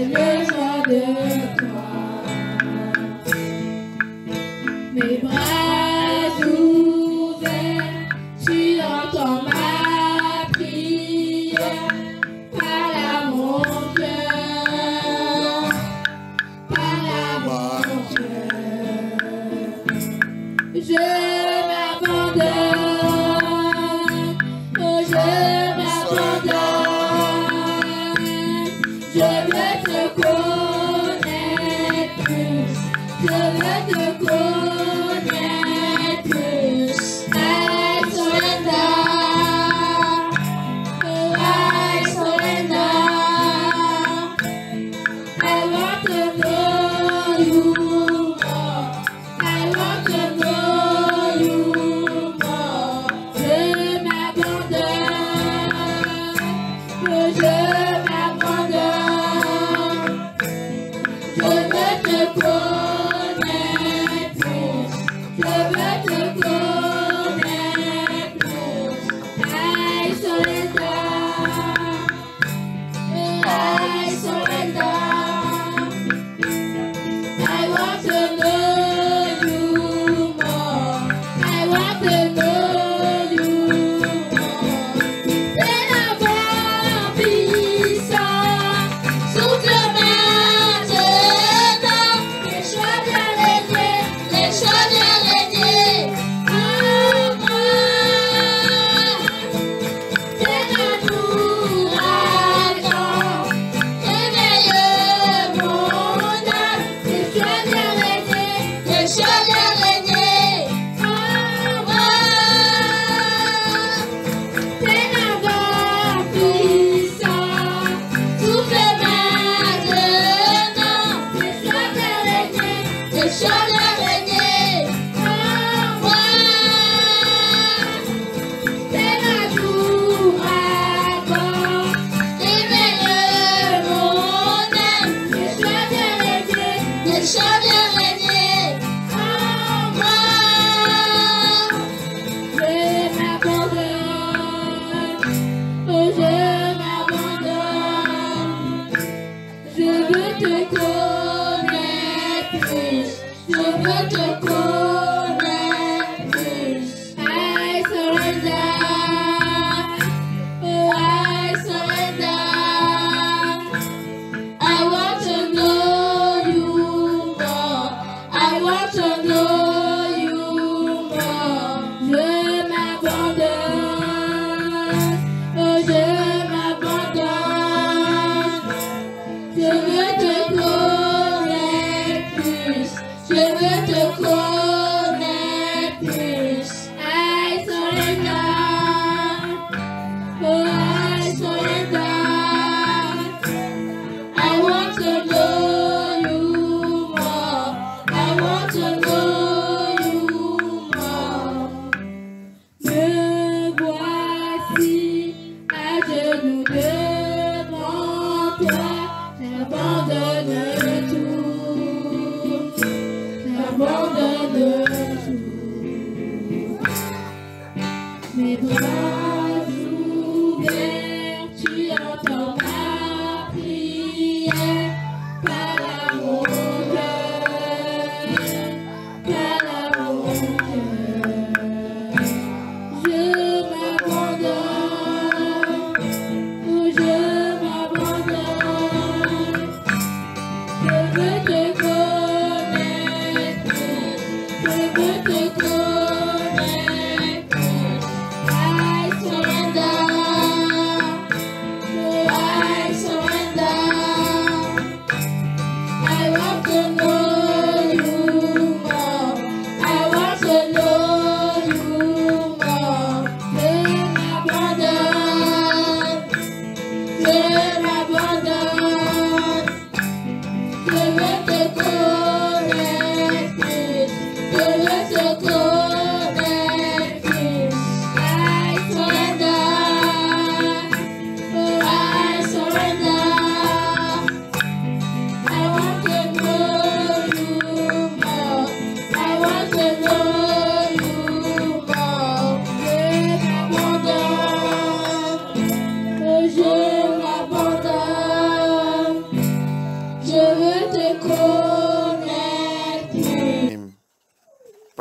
j'ai besoin de toi. Mes bras ouverts, tu entends ma prière. Parle à mon cœur, parle à mon cœur. Je m'abandonne, oh je m'abandonne. Je veux te connaître plus, je veux te connaître plus. I surrender, oh I surrender. I want to know you more, I want to know you more. Je m'abandonne, oh je m'abandonne. Je veux te connaître plus, je veux te connaître plus. I surrender, I surrender. I want to know you more, I want to know you more. C'est la bonne puissance, souffle maintenant, les choix bien réglés, les choix bien réglés. En moi, c'est un ouragan, réveille mon âme, les choix bien réglés, les choix bien réglés. En moi, c'est la bonne puissance, souffle maintenant, les choix bien réglés, les choix bien réglés. En moi, c'est un ouragan, réveille mon âme, les choix bien réglés, les choix bien réglés. En moi, je m'abandonne, oh je m'abandonne. Je veux te connaître plus, je veux te connaître plus. I surrender, oh I surrender. I want to know you more, I want to know you more. Je m'abandonne, oh je m'abandonne. Je veux te connaître plus, je veux te connaître plus. I surrender, oh I surrender. I want to know you more, I want to know you more. Me voici à genoux devant toi, j'abandonne tout, j'abandonne tout. Mes bras ouverts, tu entends ma prière. Parle à mon cœur, parle à mon cœur. Je m'abandonne, oh je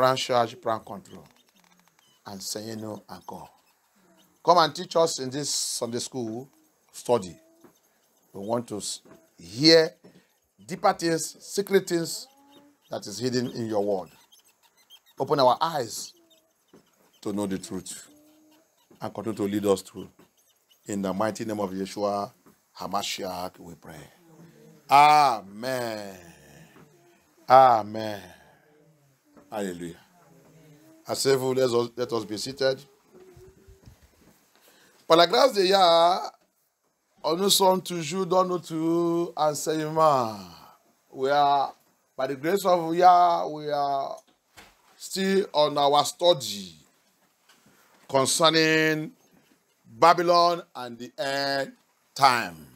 prend charge, prend contrôle. Enseignez-nous encore. Come and teach us in this Sunday school study. We want to hear deeper things, secret things that is hidden in your word. Open our eyes to know the truth and continue to lead us through. In the mighty name of Yeshua HaMashiach, we pray. Amen. Amen. Hallelujah. Asseyez-vous, let us be seated. Par la grâce de Yah, nous sommes toujours dans notre enseignement. We are, by the grace of Yah, we are still on our study concerning Babylon and the end times.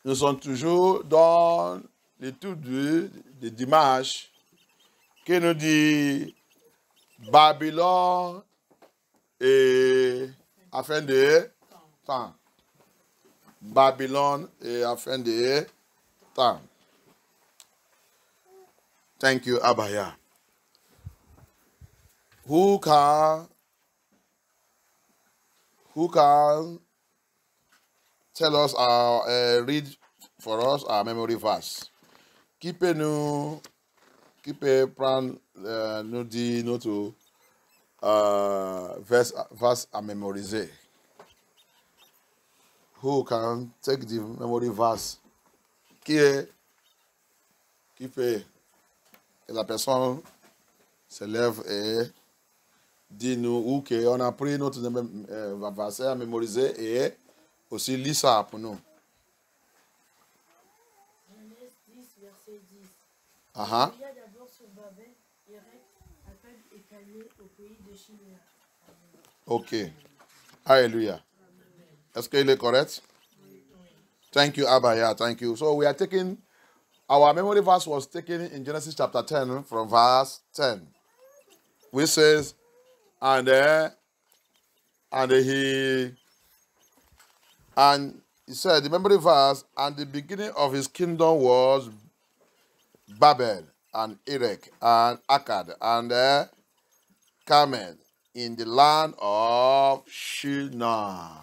Nous sommes toujours dans l'étude de dimanche qui nous dit Babylone et à fin de temps. Babylone et à fin de temps. Thank you, Abaya. Who can tell us read for us our memory verse? Qui peut prendre nous dire notre verse à mémoriser? Who can take the memory verse? Qui peut? Et la personne se lève et dit nous ou qu'on a pris notre verset à mémoriser et aussi lit ça pour nous. Genèse 10, verset 10. Uh-huh. Il y a d'abord sur Babel, Érec, Akkad et Calné au pays de Shinar. Ok. Hallelujah. Est-ce qu'il est correct? Thank you, Abaya. Thank you. So we are taking, our memory verse was taken in Genesis chapter 10 from verse 10, which says, and he said, the memory verse, and the beginning of his kingdom was Babel and Erech and Akkad and Carmel in the land of Shinar.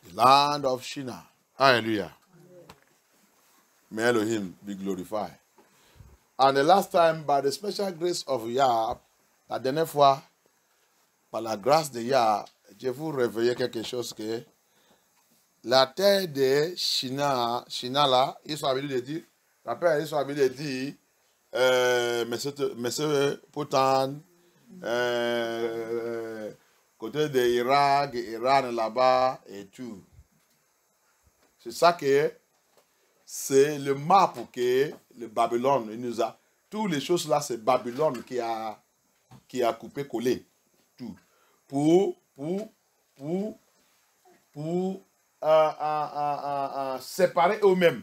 The land of Shinar. Hallelujah. May Elohim be glorified. And the last time, by the special grace of Yah, la dernière fois, par la grâce de Yah, je vous réveille quelque chose que la terre de Shinar là, ils sont habitués de dire, rappelle, ils sont habitués de dire, Mésopotamie, côté de Irak, Iran là-bas et tout. C'est ça que c'est le map que le Babylone il nous a. Toutes les choses là, c'est Babylone qui a coupé, collé. Tout. Pour séparer eux-mêmes.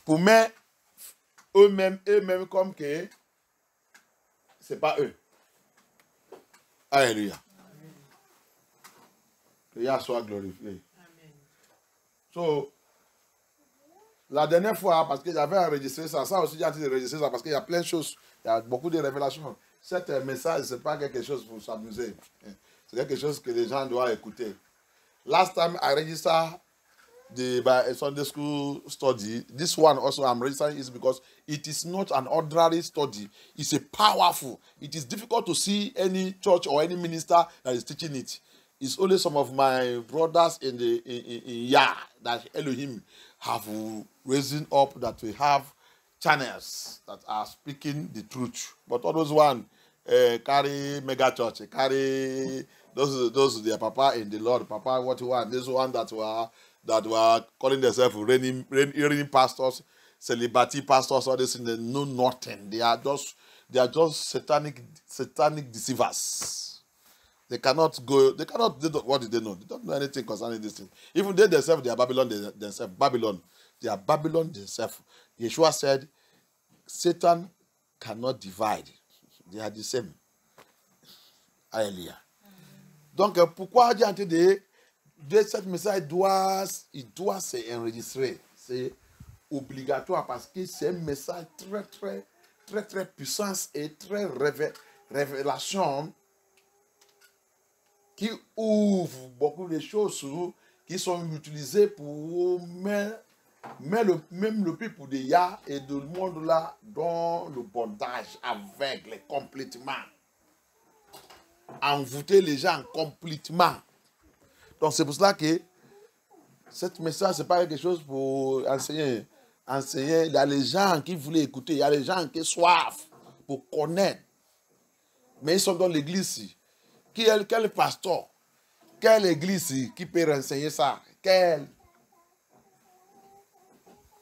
Pour mettre eux-mêmes comme que c'est pas eux. Alléluia. Que Yah soit glorifié. So, la dernière fois, parce que j'avais enregistré ça aussi j'ai enregistré ça parce qu'il y a plein de choses, il y a beaucoup de révélations. Cet message, ce n'est pas quelque chose pour s'amuser. C'est quelque chose que les gens doivent écouter. Last time I registered the Sunday school study, this one also I'm registering is because it is not an ordinary study. It's a powerful. It is difficult to see any church or any minister that is teaching it. It's only some of my brothers in Yah that Elohim have risen up that we have channels that are speaking the truth. But all those one carry mega church, carry those their papa in the Lord, papa what you want. This one that were calling themselves reigning pastors, celibacy pastors, all this, and they know nothing. They are just satanic deceivers. They cannot go, what do they know? They don't know anything concerning this thing. Even they themselves, they are Babylon themselves. They are Babylon themselves. Yeshua said, Satan cannot divide. They are the same. Alléluia. Donc, pourquoi j'ai entendu de cette message, il doit s'enregistrer. C'est obligatoire parce que c'est un message très puissant et très révélation qui ouvre beaucoup de choses qui sont utilisées pour même le peuple de Yah et de le monde là dans le bondage aveugle complètement. Envoûter les gens complètement. Donc c'est pour cela que cette message, ce n'est pas quelque chose pour enseigner. Il y a les gens qui voulaient écouter, il y a les gens qui soif pour connaître. Mais ils sont dans l'église. Quel pasteur, quelle église qui peut renseigner ça?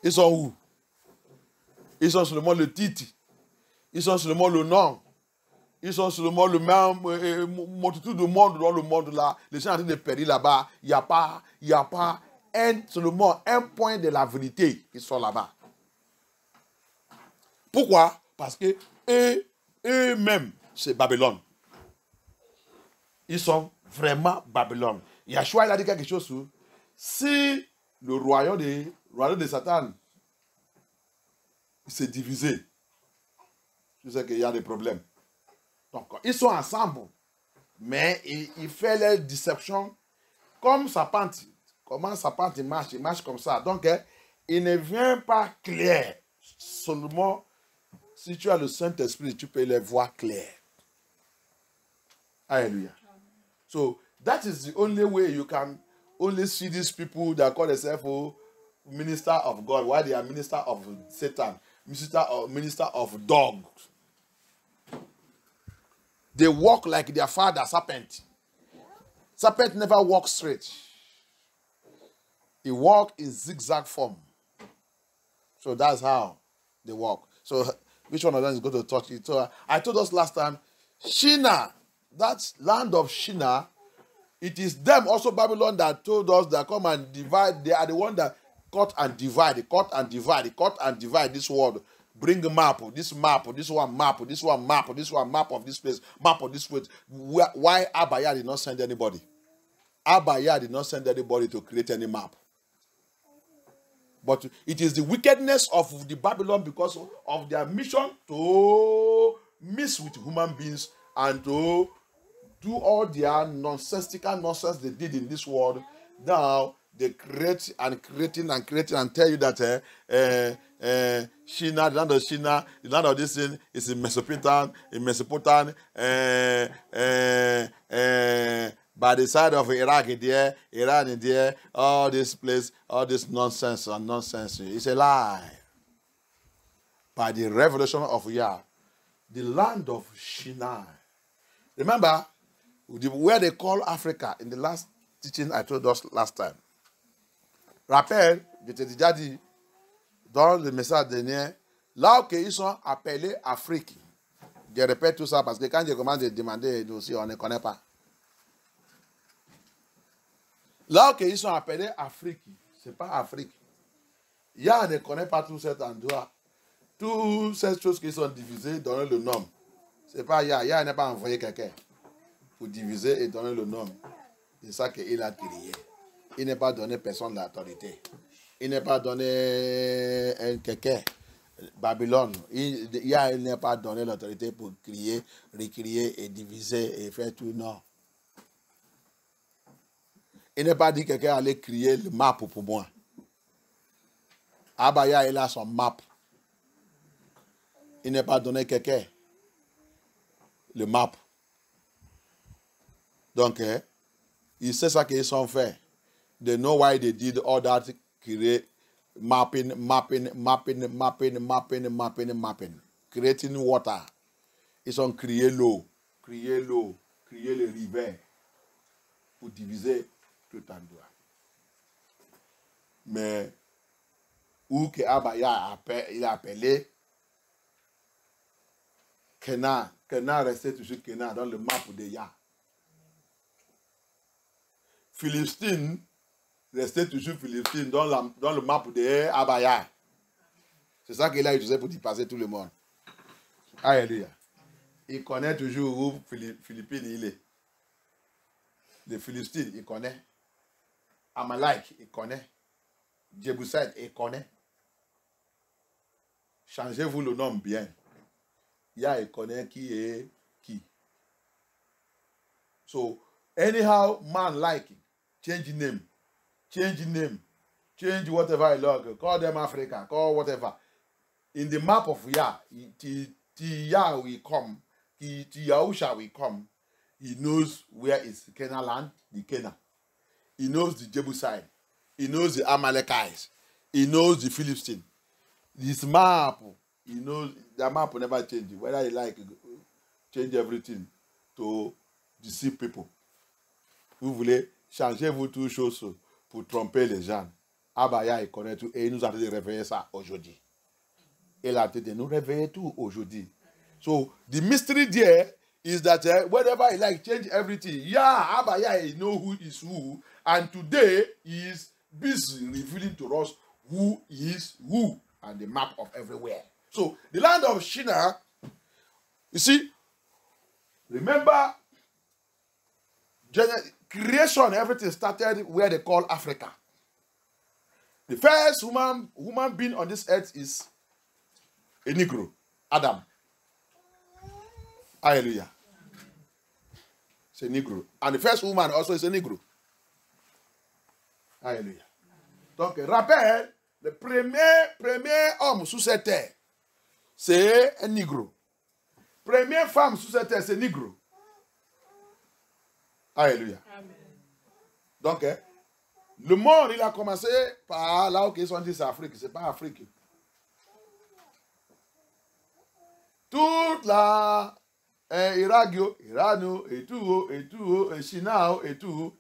Ils sont où? Ils sont seulement le titre. Ils sont seulement le nom. Ils sont seulement le même multitude de monde dans le monde là. Les gens sont en train de périr là-bas. Il n'y a pas seulement un point de la vérité qui sont là-bas. Pourquoi? Parce que eux-mêmes, c'est Babylone. Ils sont vraiment Babylone. Yahshua, il a dit quelque chose. Si le royaume de Satan s'est divisé, je sais qu'il y a des problèmes. Donc, ils sont ensemble, mais ils font leur déception comme sa pente. Comment sa pente marche? Il marche comme ça. Donc, il ne vient pas clair. Seulement, si tu as le Saint-Esprit, tu peux les voir clairs. Hallelujah. So, that is the only way you can only see these people that call themselves minister of God, while they are minister of Satan, minister of dogs. They walk like their father, serpent. Serpent never walks straight. He walks in zigzag form. So that's how they walk. So which one of them is going to touch it? So I told us last time, Shinar, that land of Shinar, it is them also Babylon that told us that come and divide. They are the one that cut and divide this world. Bring a map, this one map of this place, map of this place. Why Abaya did not send anybody? Abaya did not send anybody to create any map. But it is the wickedness of the Babylon because of their mission to mix with human beings and to do all their nonsensical nonsense they did in this world. Now they create and tell you that Shinar, the land of Shinar, the land of this thing is in Mesopotamia, by the side of Iraq there, Iran there, all this place, all this nonsense. It's a lie. By the revelation of Yah, the land of Shinar. Remember, where they call Africa in the last teaching I told us last time. Rappel, je t'ai déjà dit dans le message dernier, là où ils sont appelés Afrique. Je répète tout ça parce que quand je commence à demander aussi, on ne connaît pas. Là où ils sont appelés Afrique, ce n'est pas Afrique. Yah ne connaît pas tout cet endroit. Toutes ces choses qui sont divisées, donner le nom. Ce n'est pas Yah. Yah n'a pas envoyé quelqu'un pour diviser et donner le nom. C'est ça qu'il a créé. Il n'a pas donné personne l'autorité. Il n'a pas donné quelqu'un. Babylone. Il n'a pas donné l'autorité pour crier, recréer et diviser et faire tout. Non. Il n'a pas dit que quelqu'un allait crier le map pour moi. Abaya, il a son map. Il n'a pas donné quelqu'un le map. Donc, il sait ça qu'ils sont fait. They know why they did all that mapping. Creating water. Ils ont créé l'eau, créé les rivières pour diviser tout endroit. Mais où que Abaya il a appelé Kenan restait toujours Kenan dans le map de Yah. Philistine restait toujours Philistine dans le map de Abaya. C'est ça qu'il a utilisé pour dépasser tout le monde. Alléluia. Il connaît toujours où Philippines il est. Les Philistines, il connaît. Amalek, il connaît. Jébusite, il connaît. changez-vous le nom bien. Ya, il connaît qui est qui. So, anyhow, man like it, change name, change whatever I like, call them Africa, call whatever. In the map of Yah, Yah will come, Yahusha will come. He knows where is Canaan land, the Canaan. He knows the Jebusite. He knows the Amalekites. He knows the Philistines. This map, he knows, the map will never change. Whether he like, change everything to deceive people. Vous voulez, changez-vous toutes choses pour tromper les gens. Abaya, il connaît tout et il nous a dit de réveiller ça aujourd'hui. Il a dit de nous réveiller tout aujourd'hui. So, the mystery there is that whatever he like, change everything. Yeah, Abaya, he know who is who. And today, he is busy revealing to us who is who. And the map of everywhere. So, the land of Shinar, you see, remember, creation, everything started where they call Africa. The first human being on this earth is a Negro, Adam. Hallelujah. It's a Negro. And the first woman also is a Negro. Hallelujah. Donc, rappel, le premier homme sous cette terre, c'est un Negro. Première femme sous cette terre, c'est Negro. Alléluia. Amen. Donc, le monde, il a commencé par là où ils sont dit c'est Afrique, c'est pas Afrique. Toute la Iragio, Irano, et tout, et Chinao, et tout,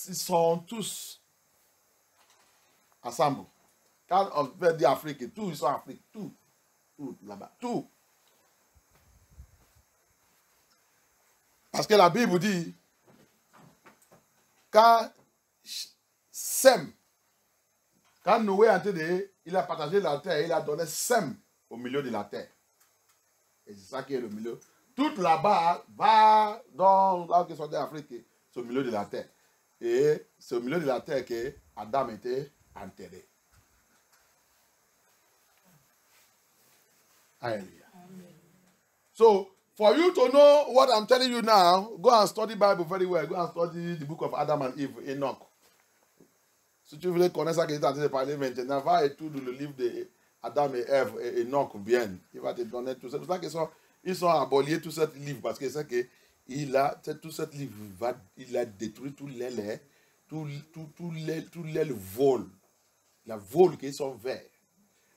ils sont tous ensemble. Quand on veut dire Afrique, tout, ils sont Afrique, tout là-bas, tout. Parce que la Bible dit, quand Sem, quand Noé a entré, il a partagé la terre, il a donné Sem au milieu de la terre. Et c'est ça qui est le milieu. Tout là-bas va dans là où ils sont d'Afrique, c'est au milieu de la terre. Et c'est au milieu de la terre que Adam était enterré. Hallelujah. So, for you to know what I'm telling you now, go and study Bible very well. Go and study the book of Adam and Eve, Enoch. Si tu voulais connaître ça que tu es en train de parler maintenant, va étudier le livre de Adam et Ève et Enoch bien. Il va te donner tout ça. C'est pour ça qu'ils sont abolis tout ce livre parce que c'est que tout ce livre il a détruit tous les vols. La vol qu'ils sont verts.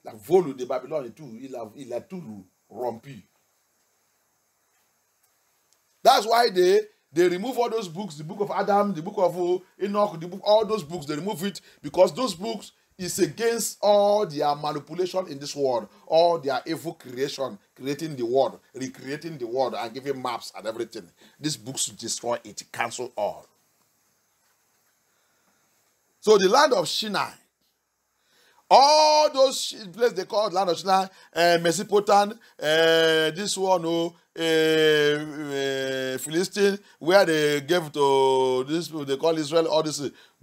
La vol de Babylone et tout. Il a tout rompu. That's why they remove all those books, the book of Adam, the book of Enoch, all those books, they remove it because those books is against all their manipulation in this world, all their evil creation, creating the world, recreating the world, and giving maps and everything. These books destroy it, cancel all. So the land of Shinar, all those places they call land of Shinar, Mesopotamia, this one, Philistine, where they gave to this people, they call Israel, all this,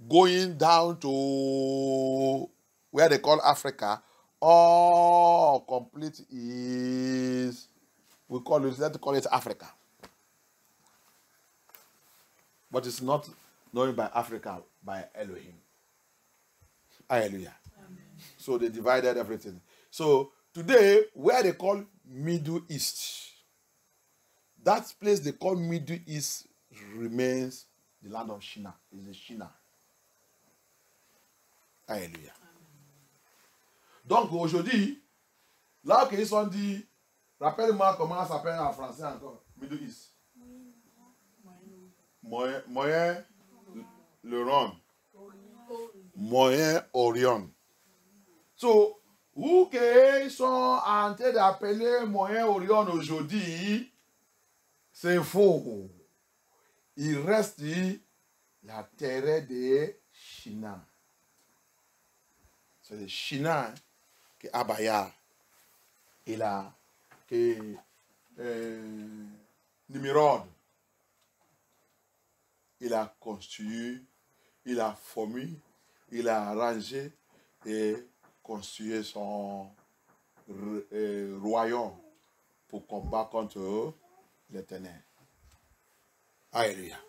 going down to where they call Africa, all complete is, let's call it Africa. But it's not known by Africa, by Elohim. Hallelujah. Amen. So they divided everything. So today, where they call Middle East, that place they call Middle East remains the land of Shinar. It's a Shinar. Alléluia. Donc aujourd'hui, là qu'ils sont dit, rappelle-moi comment ça s'appelle en français encore, Middle East. Moyen Lorient. Moyen-Orient. So, où qu'ils sont en train d'appeler Moyen-Orient aujourd'hui, c'est faux. Il reste la terre de Shinar. C'est le Shinar que Abaya et là, que Nimrod, il a construit, il a formé, il a arrangé et construit son royaume pour combattre contre l'Éternel. Hallelujah.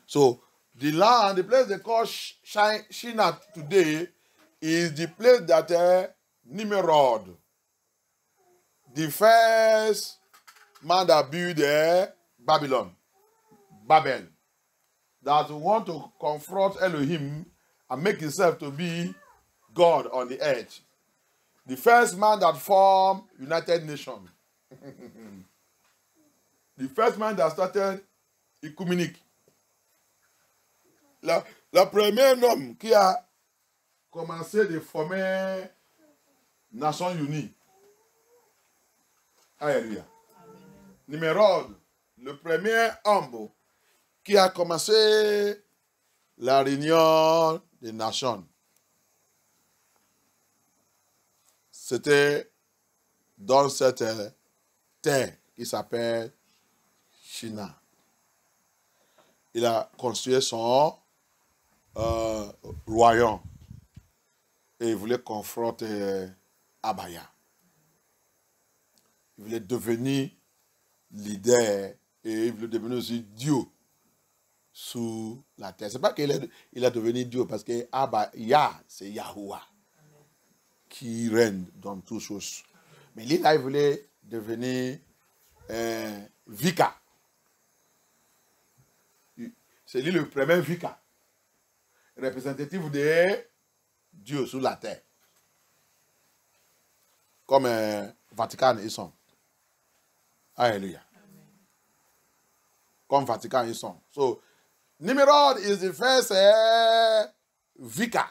So, the land, the place they call Shinar today, is the place that Nimrod, the first man that built Babel, that want to confront Elohim and make himself to be God on the earth. The first man that formed United Nations. The first man that started Ecumenique. Le premier homme qui a commencé de former Nations Unies. Alléluia. Nimrod, le premier homme qui a commencé la réunion des nations. C'était dans cette terre qui s'appelle Shinar. Il a construit son royaume et il voulait confronter Abaya. Il voulait devenir leader et il voulait devenir aussi Dieu sous la terre. C'est pas qu'il est devenu Dieu parce que Abaya, c'est Yahuwah qui règne dans toutes choses. Mais lui, là, il voulait devenir Vika. C'est lui le premier Vika, représentatif de Dieu sur la terre. Comme Vatican, ils sont. Alléluia. Comme Vatican, ils sont. So, Nimrod is the first Vika,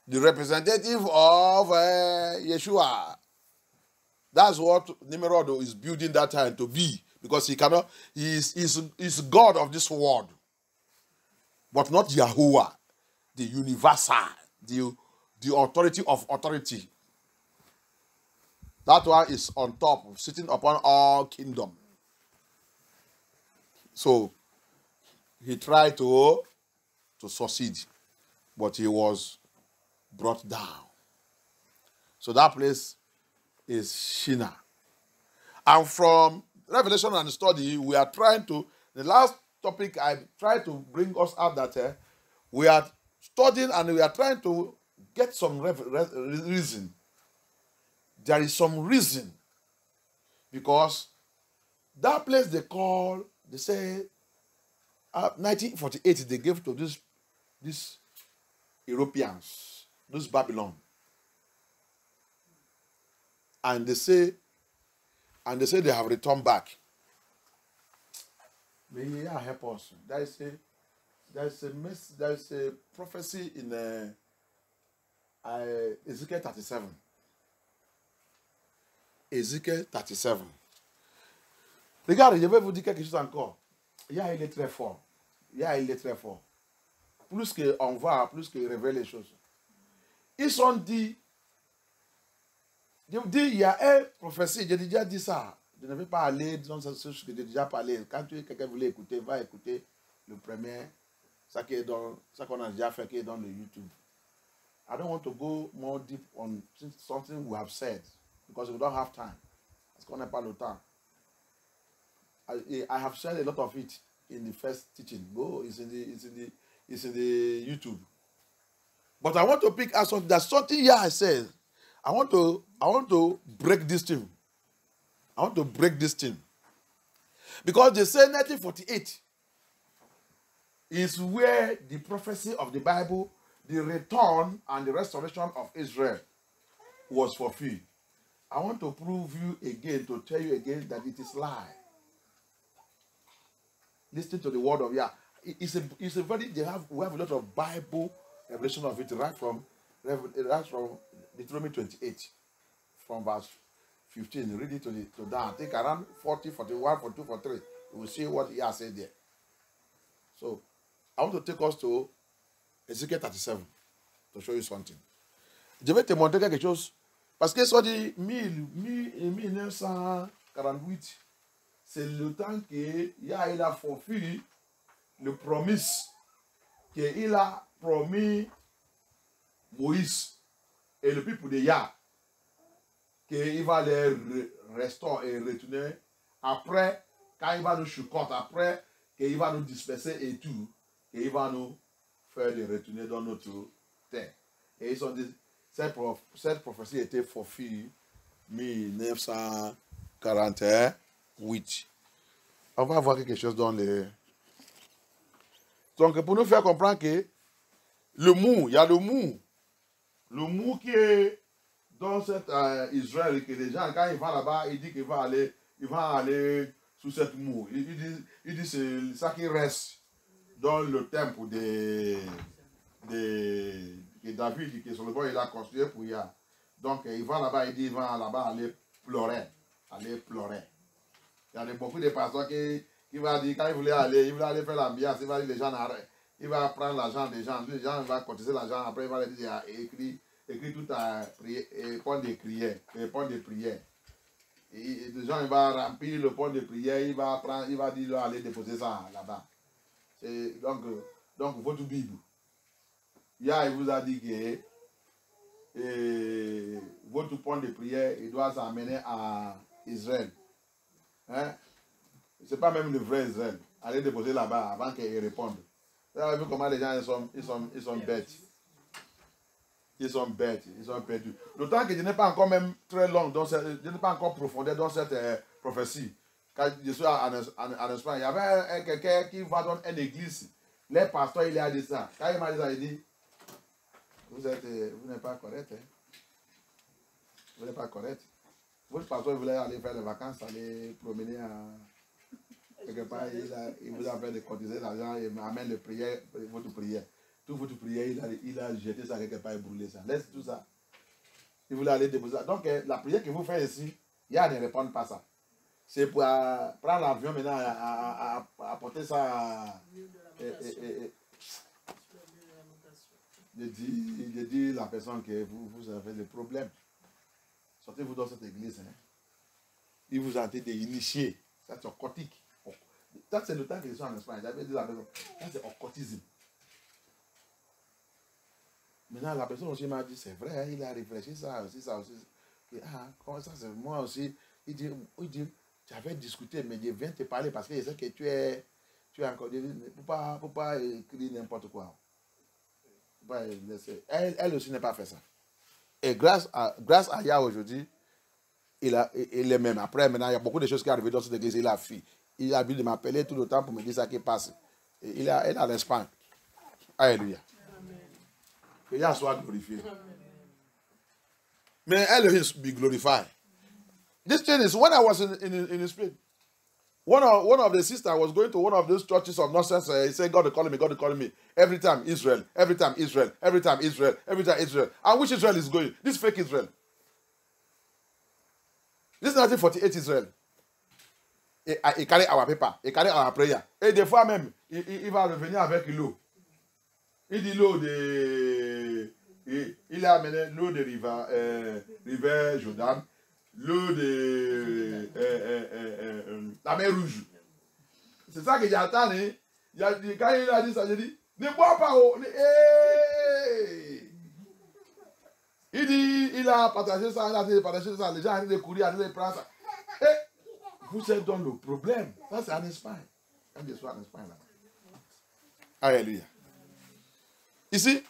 the representative of Yeshua. That's what Nimrod is building that time to be. Because he cannot, he is God of this world. But not Yahuwah, the universal, the authority of authority. That one is on top, sitting upon all kingdom. So, he tried to succeed, but he was brought down. So that place is Shinar. And from Revelation and study, we are trying to, the last topic I tried to bring us out that we are studying and we are trying to get some reason. There is some reason because that place they say 1948 they gave to these Europeans, those Babylon. And they say they have returned back. May He help us. There is a prophecy in Ezekiel 37. Ezekiel 37. Regardez, je vais vous dire quelque chose encore. Il est très fort. Il est très fort. Plus qu'on voit, plus qu'il révèle les choses. Ils sont dit, je vous dis, il y a une prophétie, j'ai déjà dit ça. Je ne vais pas aller dans ce que j'ai déjà parlé. Quand quelqu'un voulait écouter, va écouter le premier, ça qu'on a déjà fait, qui est dans le YouTube. I don't want to go more deep on something we have said, because we don't have time. Parce qu'on n'a pas le temps. I have shared a lot of it in the first teaching. Go, it's in the YouTube. But I want to pick out something. There's something here I said. I want to break this thing. I want to break this thing. Because they say 1948 is where the prophecy of the Bible, the return and the restoration of Israel was fulfilled. I want to prove you again, to tell you again that it is lie. Listen to the word of Yah. It's a very, we have a lot of Bible revelation of it right from Deuteronomy 28, from verse 15. Read it to down. I think around 40, 41, 42, 43. You will see what Yah said there. So, I want to take us to Ezekiel 37 to show you something. Je vais te montrer quelque chose. Parce que ça dit 1948, c'est le temps qu'il a fulfillé le promise qu'il a promis Moïse et le peuple de Yah qu'il va les restaurer et retourner. Après, quand il va nous chuchoter, après, qu'il va nous disperser et tout, qu'il va nous faire de retourner dans notre terre. Et ils ont dit, cette prophétie était fulfilled 1948. On va voir quelque chose dans les... Donc, pour nous faire comprendre que le mou, il y a le mou. Le mou qui est dans cette Israël, que les gens, quand ils vont là-bas, ils disent qu'il va aller sous cette mou. Il dit c'est ça qui reste dans le temple de David, qui sur le bord, il a construit pour y aller. Donc, il va là-bas, il dit, il va là-bas aller pleurer. Aller pleurer. Il y a beaucoup de pasteurs qui vont dire, quand il voulait aller faire l'ambiance, il va dire, les gens arrêtent. Il va prendre l'argent des gens, les gens vont cotiser l'argent, après il va leur dire, écrit tout à prière, point de prière, point de prière. Et les gens, il va remplir le point de prière, il va dire, aller déposer ça là-bas. Donc, votre Bible. Hier, il vous a dit que votre point de prière, il doit s'amener à Israël. Hein? Ce n'est pas même le vrai Israël. Allez déposer là-bas avant qu'il réponde. Vous avez vu comment les gens ils sont bêtes. Ils sont bêtes, ils sont perdus. D'autant que je n'ai pas encore même très long, je n'ai pas encore profondé dans cette prophétie. Quand je suis en Espagne, il y avait quelqu'un qui va dans une église. Les pasteurs, il a dit ça. Quand il m'a dit ça, il dit, vous n'êtes pas correct. Hein? Vous n'êtes pas correct. Votre pasteur voulait aller faire les vacances, aller promener quelque part. Il vous a fait de cotiser l'argent et m'amène le prière, votre prière. Toute votre prière, il a jeté ça quelque part et brûlé ça. Laisse tout ça. Il voulait aller déposer ça. Donc, la prière que vous faites ici, il y a ne répondent pas ça. C'est pour prendre l'avion maintenant, à porter ça. Je dis la personne que vous avez des problèmes. Sortez-vous dans cette église. Hein. Il vous a été initié. Ça, c'est occultique. Ça, c'est le temps que je suis en Espagne. J'avais dit la personne. Ça, c'est occultisme. Maintenant, la personne aussi m'a dit, c'est vrai, hein, il a réfléchi ça aussi. Et, comment ça, c'est moi aussi. Il dit, j'avais discuté, mais je viens te parler parce que je sais que tu es encore. Il ne faut pas écrire n'importe quoi. Elle aussi n'a pas fait ça. Et grâce à Yah aujourd'hui, il est même. Après, maintenant, il y a beaucoup de choses qui sont arrivées dans cette église. Il a fui. Il a envie de m'appeler tout le temps pour me dire ça qui passe. Et il est à l'Espagne. Alléluia. Que Yah soit glorifié. Mais elle is be glorified. This thing is, when I was in Spain, one of the sisters was going to one of those churches of nonsense. He said, God is calling me, God is calling me. Every time Israel, every time Israel, every time Israel, every time Israel. And which Israel is going? This fake Israel. This 1948 Israel. Il carry our paper, il carry our prayer. Et des fois même, il va revenir avec l'eau. Il dit l'eau de... Il a amené l'eau de rivière Jordan, l'eau de la mer Rouge. C'est ça que j'attends. Hein? Quand il a dit ça, j'ai dit, ne bois pas. Il dit, il a partagé ça, les gens arrivent de courir, arrivent de prendre ça. Et vous êtes dans le problème. Ça, c'est en Espagne. Quand je suis en Espagne, là. Alléluia. Ici,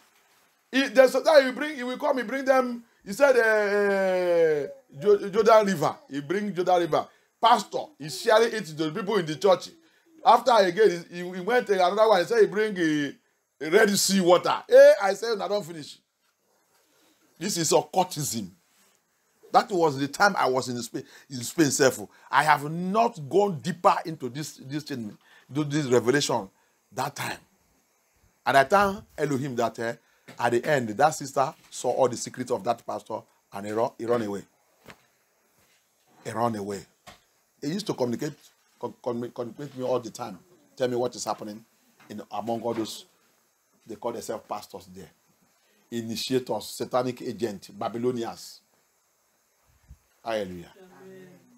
there's sometimes he will come, he bring them, he said Jordan River. He bring Jordan River. Pastor, he's sharing it to the people in the church. After again, he went to another one, he said he bring a Red Sea water. Hey, I said, no, don't finish. This is occultism. That was the time I was in Spain itself. I have not gone deeper into this thing, this revelation that time. And I thank Elohim that at the end, that sister saw all the secrets of that pastor and he ran away. He ran away. He used to communicate with me all the time. Tell me what is happening among all those, they call themselves pastors there. Initiators, satanic agents, Babylonians. Alléluia.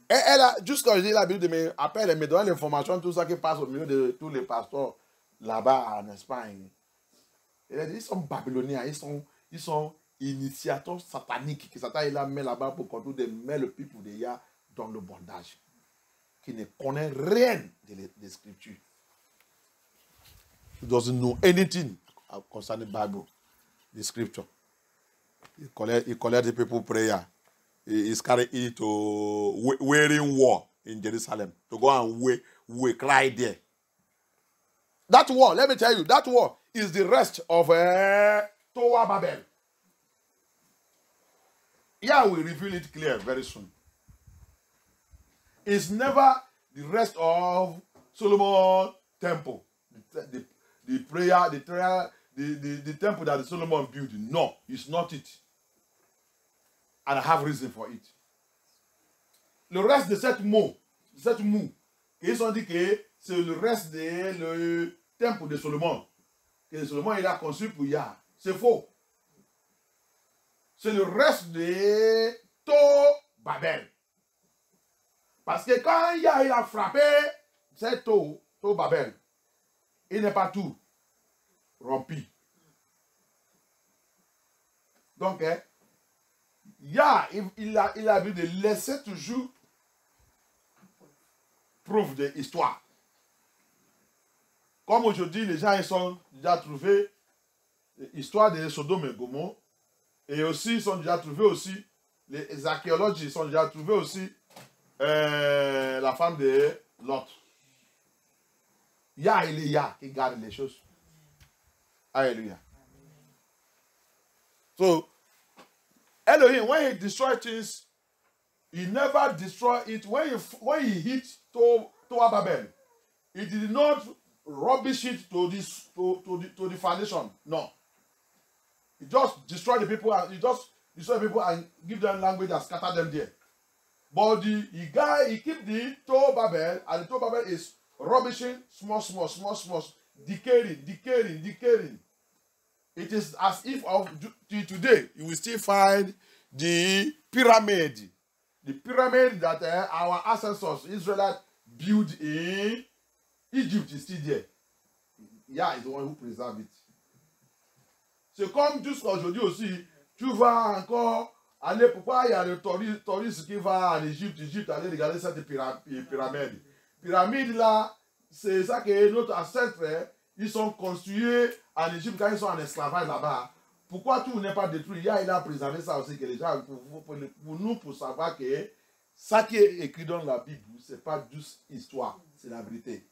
Et elle a, juste quand je dis la Bible, après elle me donne l'information, tout ça qui passe au milieu de tous les pasteurs là-bas en Espagne. Elle a dit, ils sont babyloniens, ils sont initiateur satanique que Satan il a mis là-bas pour contrôler, met le peuple de Yah dans le bondage, qui ne connaît rien des Scriptures. He doesn't know anything concerning the Bible, the Scripture. He collect the people prayer. He's carrying it to wearing war in Jerusalem to go and we cry there. That war, let me tell you, that war is the rest of Tower Babel. Yeah, we reveal it clear very soon. It's never the rest of Solomon temple, the prayer, the temple that Solomon built. No, it's not it. And I have reason for it. Le reste de cette moue, ils ont dit que c'est le reste du temple de Solomon. Que Solomon il a conçu pour Yah. C'est faux. C'est le reste de Babel. Parce que quand Yah il a frappé cette Babel, il n'est pas tout rompu. Donc, Yah, il a vu de laisser toujours preuve de l'histoire. Comme aujourd'hui, les gens ils sont déjà trouvés l'histoire de Sodome et Gomorrhe. Et aussi, ils sont déjà trouvés aussi, les archéologues ils sont déjà trouvés aussi la femme de Lot. Yah, il est Yah qui garde les choses. Alléluia. So, Elohim, when he destroys things, he never destroy it. When he hit Tower Babel, he did not rubbish it to the foundation. No. He just destroy the people and give them language and scatter them there. But he keep the Tower Babel, and the Tower Babel is rubbishing small, decaying. It is as if today you will still find the pyramid that our ancestors, Israelites, built in Egypt is still there. Yah is the one who preserved it. C'est comme jusqu'à aujourd'hui aussi, tu vas encore aller, pourquoi il y a le touriste qui va en Égypte, aller regarder cette pyramide. Pyramide là, c'est ça que notre ancêtre, ils sont construits en Égypte quand ils sont en esclavage là-bas. Pourquoi tout n'est pas détruit? Il a préservé ça aussi, que les gens, pour savoir que ça qui est écrit dans la Bible, ce n'est pas juste histoire, c'est la vérité.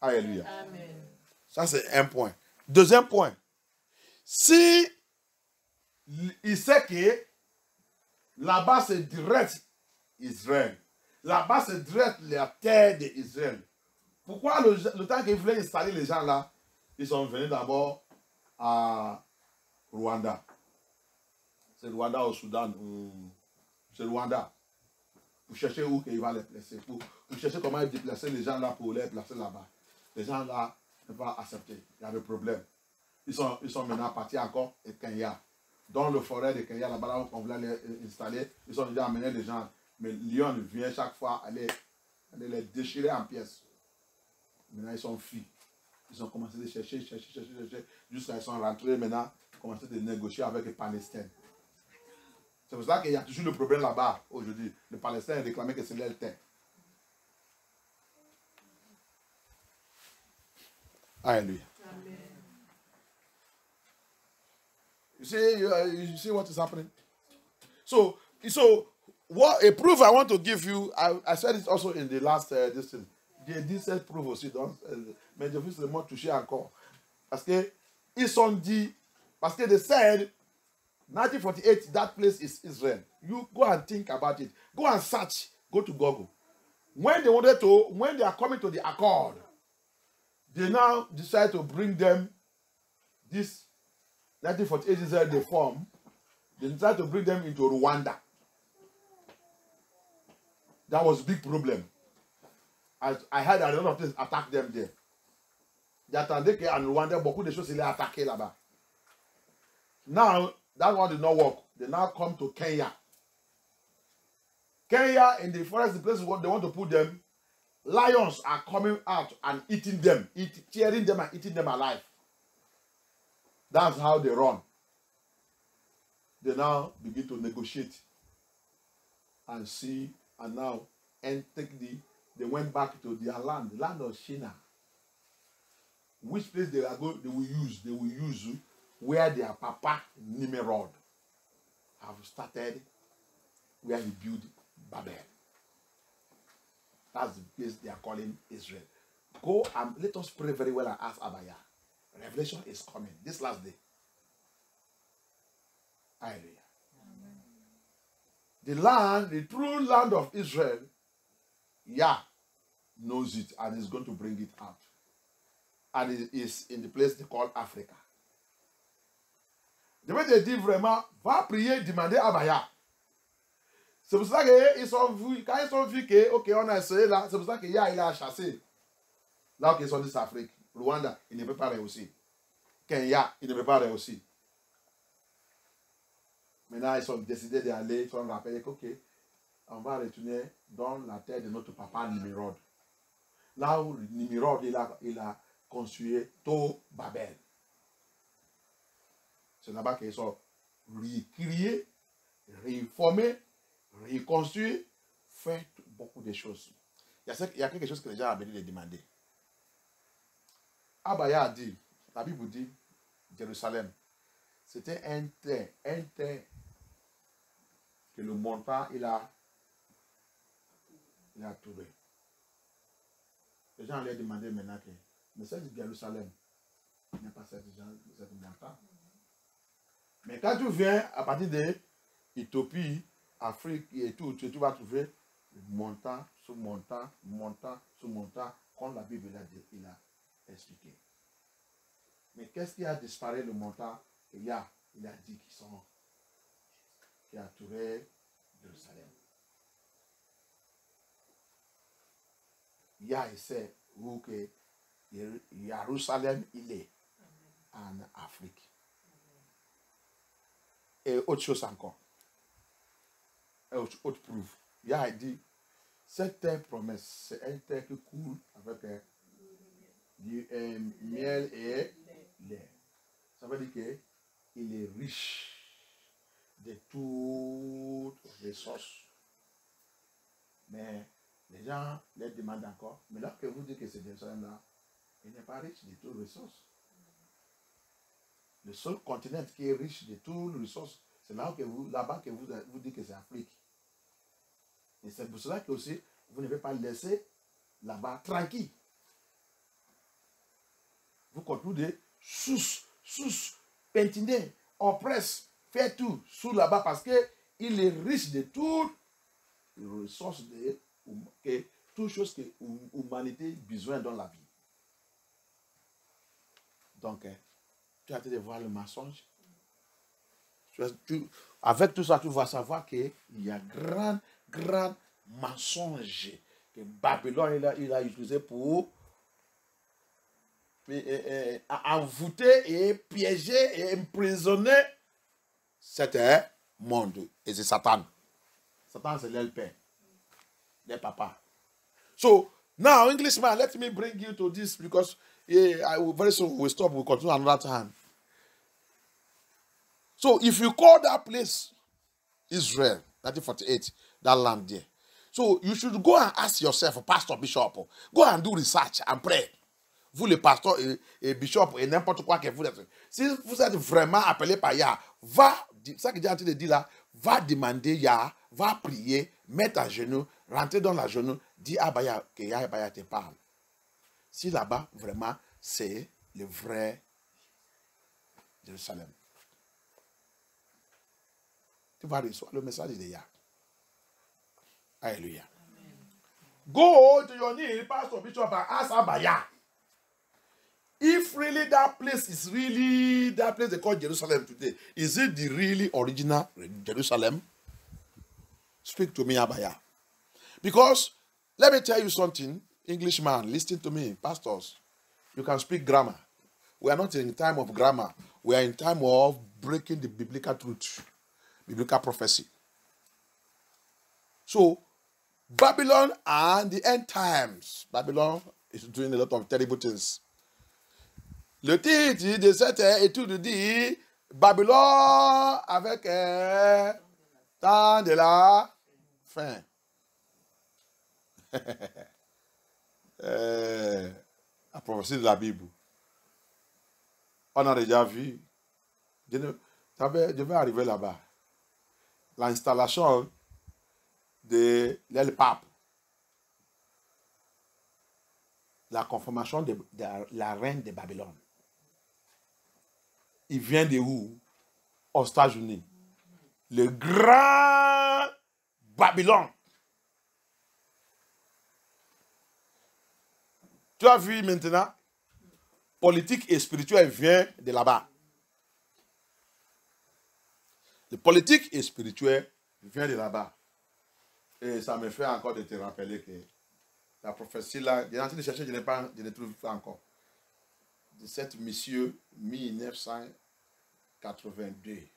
Alléluia. Amen. Ça, c'est un point. Deuxième point. Si il sait que là-bas, c'est direct Israël. Là-bas, c'est direct la terre d'Israël. Pourquoi le temps qu'ils voulaient installer les gens là, ils sont venus d'abord à Rwanda. C'est Rwanda au Soudan. C'est Rwanda. Pour chercher où il va les placer. Pour chercher comment déplacer les gens là pour les placer là-bas. Les gens là ne vont pas accepter. Il y a des problèmes. Ils sont maintenant partis encore à Kenya. Dans le forêt de Kenya, là-bas, où on voulait les installer, ils sont déjà amenés les gens. Mais Lyon vient chaque fois aller les déchirer en pièces. Maintenant, ils sont fuis. Ils ont commencé à chercher, jusqu'à ce qu'ils sont rentrés maintenant, commencé à négocier avec les Palestiniens. C'est pour ça qu'il y a toujours le problème là-bas aujourd'hui. Les Palestiniens réclamaient que c'est leur terre. Alléluia. You see what is happening? So what a proof I want to give you, I said it also in the last this thing. This proof aussi, mais je veux seulement toucher encore. Parce que ils sont dit, parce que they said, 1948, that place is Israel. You go and think about it. Go and search. Go to Google. When they are coming to the accord, they now decide to bring them this 1948 Israel they form. They decide to bring them into Rwanda. That was a big problem. I heard that a lot of things attacked them there. J'attendais qu'en Rwanda, beaucoup de choses, ils les attaqué là-bas. Now, that one did not work. They now come to Kenya. Kenya, in the forest, the place where they want to put them, lions are coming out and eating them, tearing them and eating them alive. That's how they run. They now begin to negotiate and see, and now they went back to their land, the land of Shinar. Which place they will use where their papa Nimrod have started, where he built Babel. That's the place they are calling Israel. Go and let us pray very well and ask Abaya. Revelation is coming this last day. Hallelujah. The land, the true land of Israel, knows it and is going to bring it out. And it is in the place they call Africa. The way they dit vraiment, va prier, demander à Abaya. C'est pour ça que quand ils sont vus que, ok, on a essayé là, c'est pour ça qu'il a chassé. Là, ils sont dit Afrique. Rwanda, il ne peut pas réussir. Kenya, il ne peut pas réussir. Maintenant, ils ont décidé d'aller, ils ont rappelé que, ok, on va retourner dans la terre de notre papa Nimrod. Là où Nimrod, il a construit tout Babel. C'est là-bas qu'ils sont recréés, réformés, reconstruits, fait beaucoup de choses. Il y a quelque chose que les gens ont venu de demander. Abaya a dit, la Bible dit, Jérusalem, c'était un terre que le montant il a trouvé. Les gens allaient demander maintenant que, mais c'est Jérusalem, il n'y a pas cette montant. Mais quand tu viens à partir de Éthiopie, Afrique et tout, tu vas trouver montant sur montant, montant sur montant, comme la Bible il a expliqué. Mais qu'est-ce qui a disparu le montant? Il a dit qu'il a trouvé Jérusalem. Il y a essayé où que Jérusalem il est en Afrique. Et autre chose encore. Et autre preuve. Il a dit, cette terre promesse, c'est un terre qui coule avec du miel et lait. Ça veut dire qu'il est riche de toutes les ressources. Mais les gens les demandent encore. Mais là que vous dites que c'est Jérusalem-là, il n'est pas riche de toutes les ressources. Le seul continent qui est riche de toutes les ressources, c'est là-bas que vous dites que c'est Afrique. Et c'est pour cela que aussi, vous ne pouvez pas laisser là-bas tranquille. Vous continuez sous, pentiner, oppresse, faire tout sous là-bas parce qu'il est riche de toutes les ressources, toutes choses que l'humanité a besoin dans la vie. Donc, tu as de voir le mensonge. Avec tout ça, tu vas savoir qu'il y a grand mensonge que Babylone il a utilisé pour envoûter et piéger et emprisonner cet monde. Et c'est Satan. Satan, c'est leur père, leur papa. So, now, Englishman, let me bring you to this because very soon we'll stop, we'll continue another time. So, if you call that place Israel, 1948, that land there, so you should go and ask yourself, Pastor, Bishop, go and do research and pray. Vous, les pasteurs et bishops et n'importe quoi que vous êtes. Si vous êtes vraiment appelé par Yah, ça que j'ai en train de dire là, va demander Yah, va prier, mettre à genoux, rentrer dans la genou, dis à Abaya que Yah Abaya te parle. Si là-bas, vraiment, c'est le vrai Jérusalem. Tu vas recevoir le message de Yah. Alléluia. Go to your knee, Pastor, Bishop, and ask Abaya. If really that place is really that place they call Jerusalem today, is it the really original Jerusalem? Speak to me, Abaya. Because let me tell you something, Englishman, listen to me, pastors. You can speak grammar. We are not in time of grammar. We are in time of breaking the biblical truth, biblical prophecy. So, Babylon and the end times. Babylon is doing a lot of terrible things. Le titre de cette étude dit Babylone avec un temps de la fin. La prophétie de la Bible. On a déjà vu. Je vais arriver là-bas. L'installation de l'aile pape. La confirmation de la reine de Babylone. Il vient de où? Aux États-Unis. Le grand Babylone. Tu as vu maintenant? Politique et spirituel vient de là-bas. Le politique et spirituel vient de là-bas. Et ça me fait encore de te rappeler que la prophétie là, j'ai en train de chercher, je ne trouve pas encore. De cette monsieur 1982.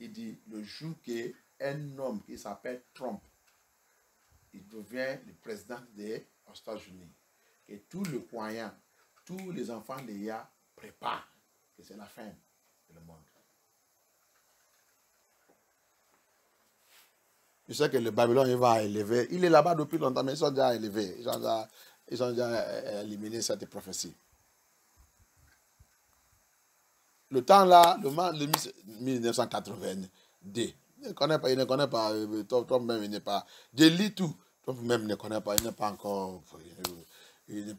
Il dit le jour qu'un homme qui s'appelle Trump, il devient le président des États-Unis. Et tous les croyants, tous les enfants de Yah préparent que c'est la fin du monde. Je sais que le Babylone, il va élever. Il est là-bas depuis longtemps, mais ils sont déjà élevés. Ils ont déjà éliminé cette prophétie. Le temps là, le 1982, il ne connaît pas, Trump même, il n'est pas. Je lis tout. Trump même ne connaît pas, il n'est pas encore. Il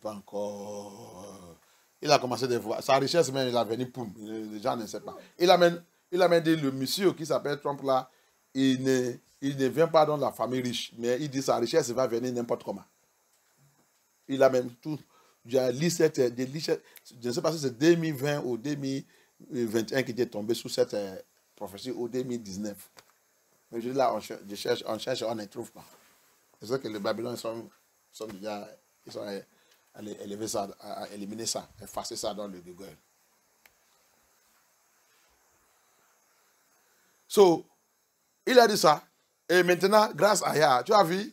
a commencé de voir. Sa richesse même, il a venu, poum. Les gens ne savent pas. Il a même dit, le monsieur qui s'appelle Trump là, il ne vient pas dans la famille riche, mais il dit sa richesse va venir n'importe comment. Il a même tout. J'ai lu cette. Je ne sais pas si c'est 2020 ou 2021 qui était tombé sous cette prophétie ou 2019. Mais je dis là, on cherche, on ne trouve pas. C'est ça que les Babyloniens sont déjà. Ils sont allés élever ça, à éliminer ça, effacer ça dans le Google. So, il a dit ça. Et maintenant, grâce à Yah, tu as vu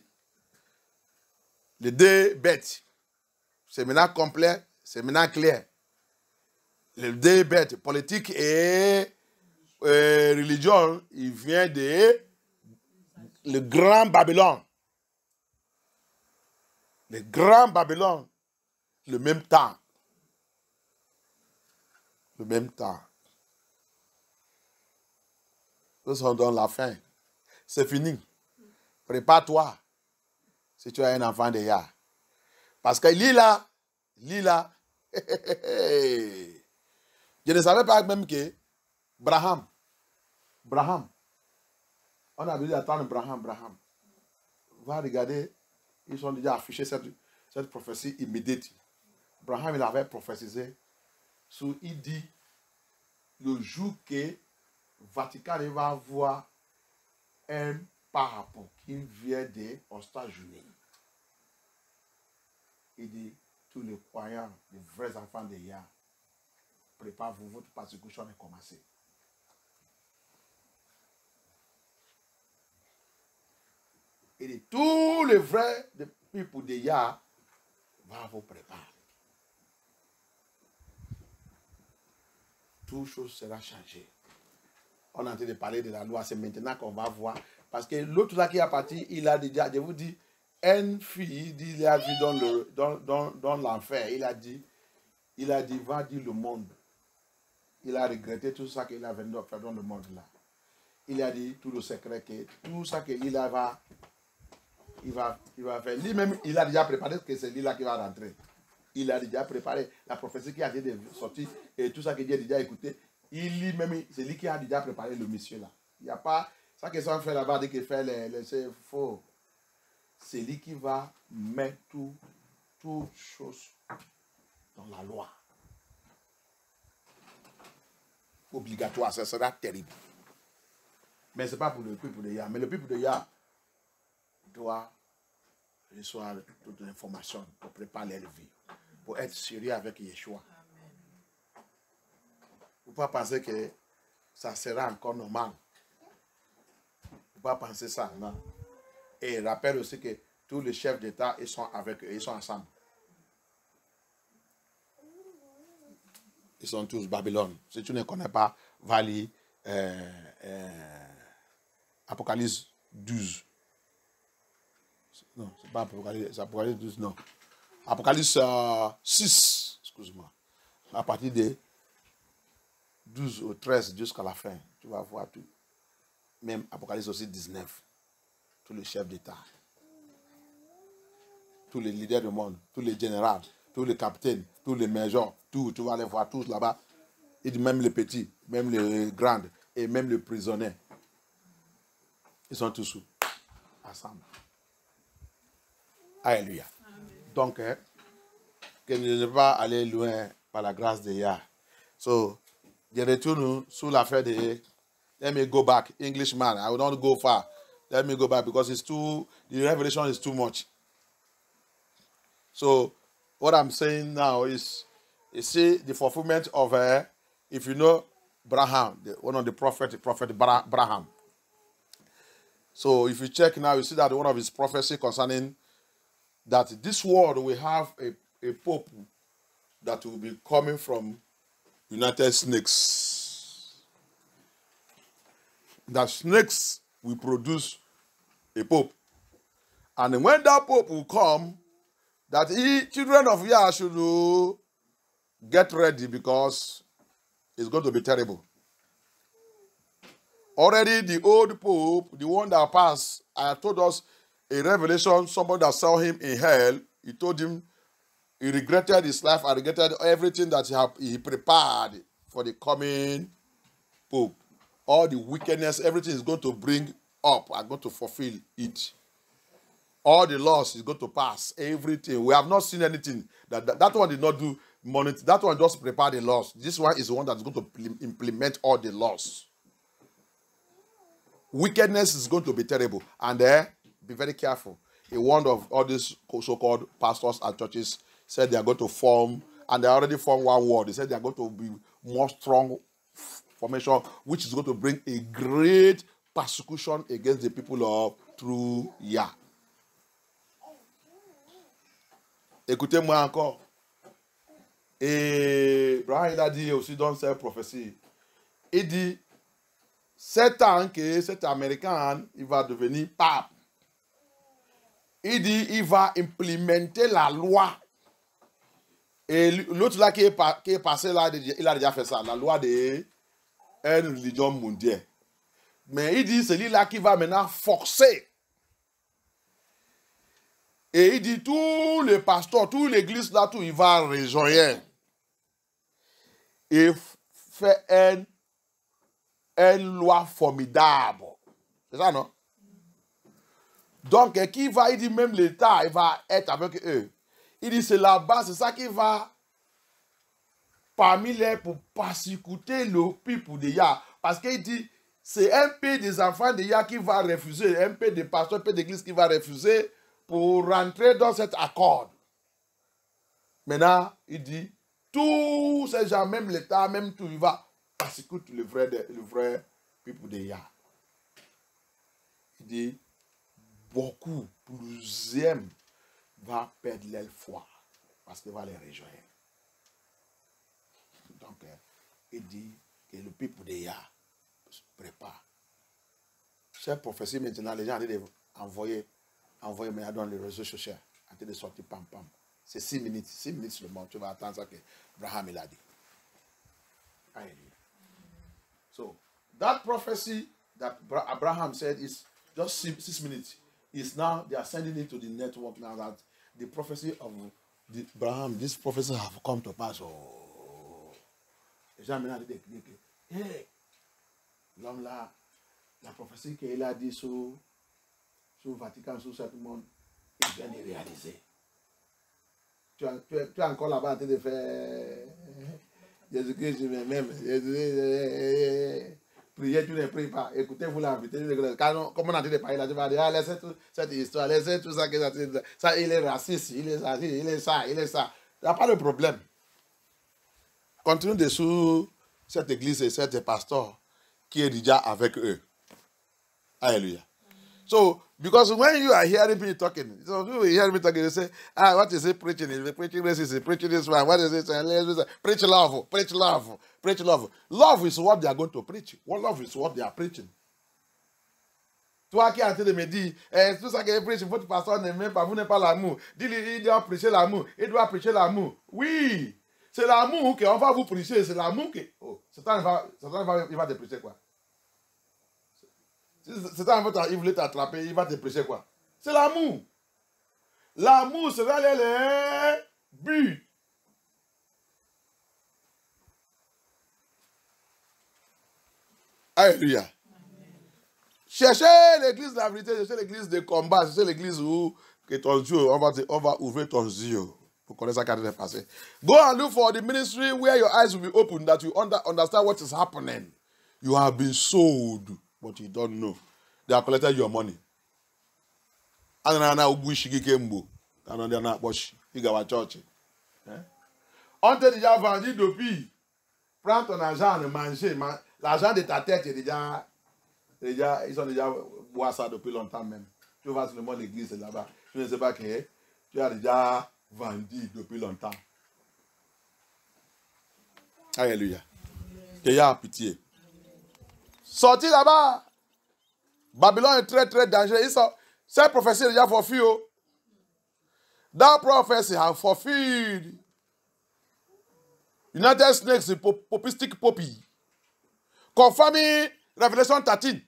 les deux bêtes. C'est maintenant complet, c'est maintenant clair. Les deux bêtes, politique et religion, il vient de le grand Babylone. Le grand Babylone, le même temps. Le même temps. Nous sommes dans la fin. C'est fini. Prépare-toi. Si tu as un enfant de Yah. Parce que Lila. Je ne savais pas même que Braham. On a voulu attendre Braham. Va regarder. Ils ont déjà affiché cette prophétie immédiate. Braham, il avait prophétisé. Il dit le jour que Vatican va avoir un pape qui vient des États-Unis. Il dit, tous les croyants, les vrais enfants de Yah, préparez-vous, votre persécution est commencée. Il dit, tous les vrais people de Yah vont vous préparer. Toute chose sera changée. On est en train de parler de la loi, c'est maintenant qu'on va voir. Parce que l'autre là qui est parti, il a déjà, je vous dis, une fille, il a dit dans l'enfer, il a dit, va dire le monde. Il a regretté tout ça qu'il a venu faire dans le monde là. Il a dit tout le secret, que tout ça qu'il va faire. Lui-même, il a déjà préparé que c'est lui là qui va rentrer. Il a déjà préparé la prophétie qui a été sortie et tout ça qu'il a déjà écouté. Lui-même, c'est lui qui a déjà préparé le monsieur là. Il n'y a pas ça qu'ils ont fait là-bas, dès qu'il fait c'est faux. C'est lui qui va mettre toutes choses dans la loi. Obligatoire, ça sera terrible. Mais ce n'est pas pour le peuple de Yah. Mais le peuple de Yah doit recevoir toute l'information pour préparer leur vie, pour être sérieux avec Yeshua. Vous ne pouvez pas penser que ça sera encore normal. Vous ne pouvez pas penser ça, non. Et rappelle aussi que tous les chefs d'État, ils sont avec eux, ils sont ensemble. Ils sont tous Babylone. Si tu ne connais pas, va lire Apocalypse 12. Non, c'est pas Apocalypse, c'est Apocalypse 12, non. Apocalypse 6, excuse-moi. À partir de 12 au 13 jusqu'à la fin, tu vas voir tout. Même Apocalypse aussi 19. Tous les chefs d'État, tous les leaders du monde, tous les généraux, tous les capitaines, tous les majors, tout, tu vas les voir tous là-bas. Il dit même les petits, même les grands et même les prisonniers. Ils sont tous ensemble. Alléluia. Donc, que ne pas aller loin par la grâce de Yah. So, je retourne sur l'affaire de let me go back, Englishman. I will not go far. Let me go back because the revelation is too much. So, what I'm saying now is, you see the fulfillment of, if you know Abraham, one of the prophets, Prophet Abraham. So, if you check now, you see that one of his prophecy concerning that this world will have a pope that will be coming from United Snakes. That snakes will produce a pope. And when that pope will come, that children of Yah should get ready because it's going to be terrible. Already the old pope, the one that passed, told us a revelation, somebody that saw him in hell, he told him he regretted his life and regretted everything that he prepared for the coming pope. All the wickedness, everything is going to bring up, are going to fulfill it. All the laws is going to pass, everything. We have not seen anything. That one did not do money. That one just prepared the laws. This one is the one that's going to implement all the laws. Wickedness is going to be terrible. And be very careful. A one of all these so-called pastors and churches said they are going to form, and they already formed one word. They said they are going to be more strong formation, which is going to bring a great persecution against the people of true Yah. Écoutez-moi encore. Et Abraham a dit aussi dans cette prophétie, il dit, 7 ans que cet Américain, il va devenir pape. Il dit, il va implémenter la loi. Et l'autre là qui est passé là, il a déjà fait ça, la loi de une religion mondiale. Mais il dit, c'est lui-là qui va maintenant forcer. Et il dit, tous les pasteurs, toute l'église là, tout, il va rejoindre. Et faire une loi formidable. C'est ça, non? Donc, qui va, il dit, même l'État, il va être avec eux. Il dit, c'est là-bas, c'est ça qui va, parmi les, pour persécuter le peuple de Yah. Parce qu'il dit, c'est un peu des enfants de Yah qui va refuser, un peu des pasteurs, un peu d'église qui va refuser pour rentrer dans cet accord. Maintenant, il dit, tous ces gens, même l'État, même tout, il va persécuter le vrai peuple de Yah. Il dit, beaucoup, plusieurs va perdre leur foi parce qu'il va les rejoindre. Donc, il dit que le peuple de Yah se prépare. Cette prophétie, maintenant, les gens ont envoyé maintenant dans les réseaux sociaux, en train de sortir pam pam. C'est 6 minutes seulement. Tu vas attendre ça que Abraham l'a dit. So, that prophecy that Abraham said is just 6 minutes. Is now, they are sending it to the network now that the prophecy of Abraham, this prophecy have come to pass. Oh, les gens maintenant disent que, hey, l'homme là, la prophétie qu'il a dit sur le Vatican, sur ce monde, il vient de réaliser. Tu es encore là-bas en train de faire Jésus-Christ, même. Priez, tu ne pries pas. Écoutez-vous la vérité. Comme on a dit de parler là, tu vas dire, laissez cette histoire, laissez tout ça. Ça, il est raciste, il est ça, il est ça, il est ça. Il n'y a pas de problème. Continue dessous cette église et cet pasteur qui est déjà avec eux. Alléluia. So, because when you are hearing me talking, so people hear me talking, they say, what is it preaching? Is it preaching racism? Preaching this one? What is it? Preach love, preach love, preach love. Love is what they are going to preach. What love is what they are preaching. Toi qui as été de me dire, tout ça qui est prêché, votre pasteur n'aime pas, vous n'aimez pas l'amour. Dis-lui, il doit prêcher l'amour. Il doit prêcher l'amour. Oui, c'est l'amour qu'on va vous prêcher. C'est l'amour que. Oh, Satan il va te prêcher quoi? Satan il voulait t'attraper, il va te prêcher quoi? C'est l'amour. L'amour sera les buts. Alléluia. Cherchez l'église de la vérité, cherchez l'église de combat, cherchez l'église où que ton Dieu, on va ouvrir ton yeux pour connaître ça qui est passé. Go and look for the ministry where your eyes will be open, that you understand what is happening. You have been sold, but you don't know. They have collected your money. And now Ugushi Kembo, and they are not watching. You got a church. On t'a déjà vendu depuis. Prends ton argent et manger. L'argent de ta tête est déjà. Ils ont déjà boit ça depuis longtemps même. Tu vas sur le monde l'église là-bas. Tu ne sais pas que tu as déjà vendu depuis longtemps. Alléluia. Qu'il y a pitié. Sorti là-bas. Babylone est très très dangereux. Cette prophétie est déjà fulfilled. That prophecy has fulfilled. United Snakes, popistic poppy. Confirming Revelation 13.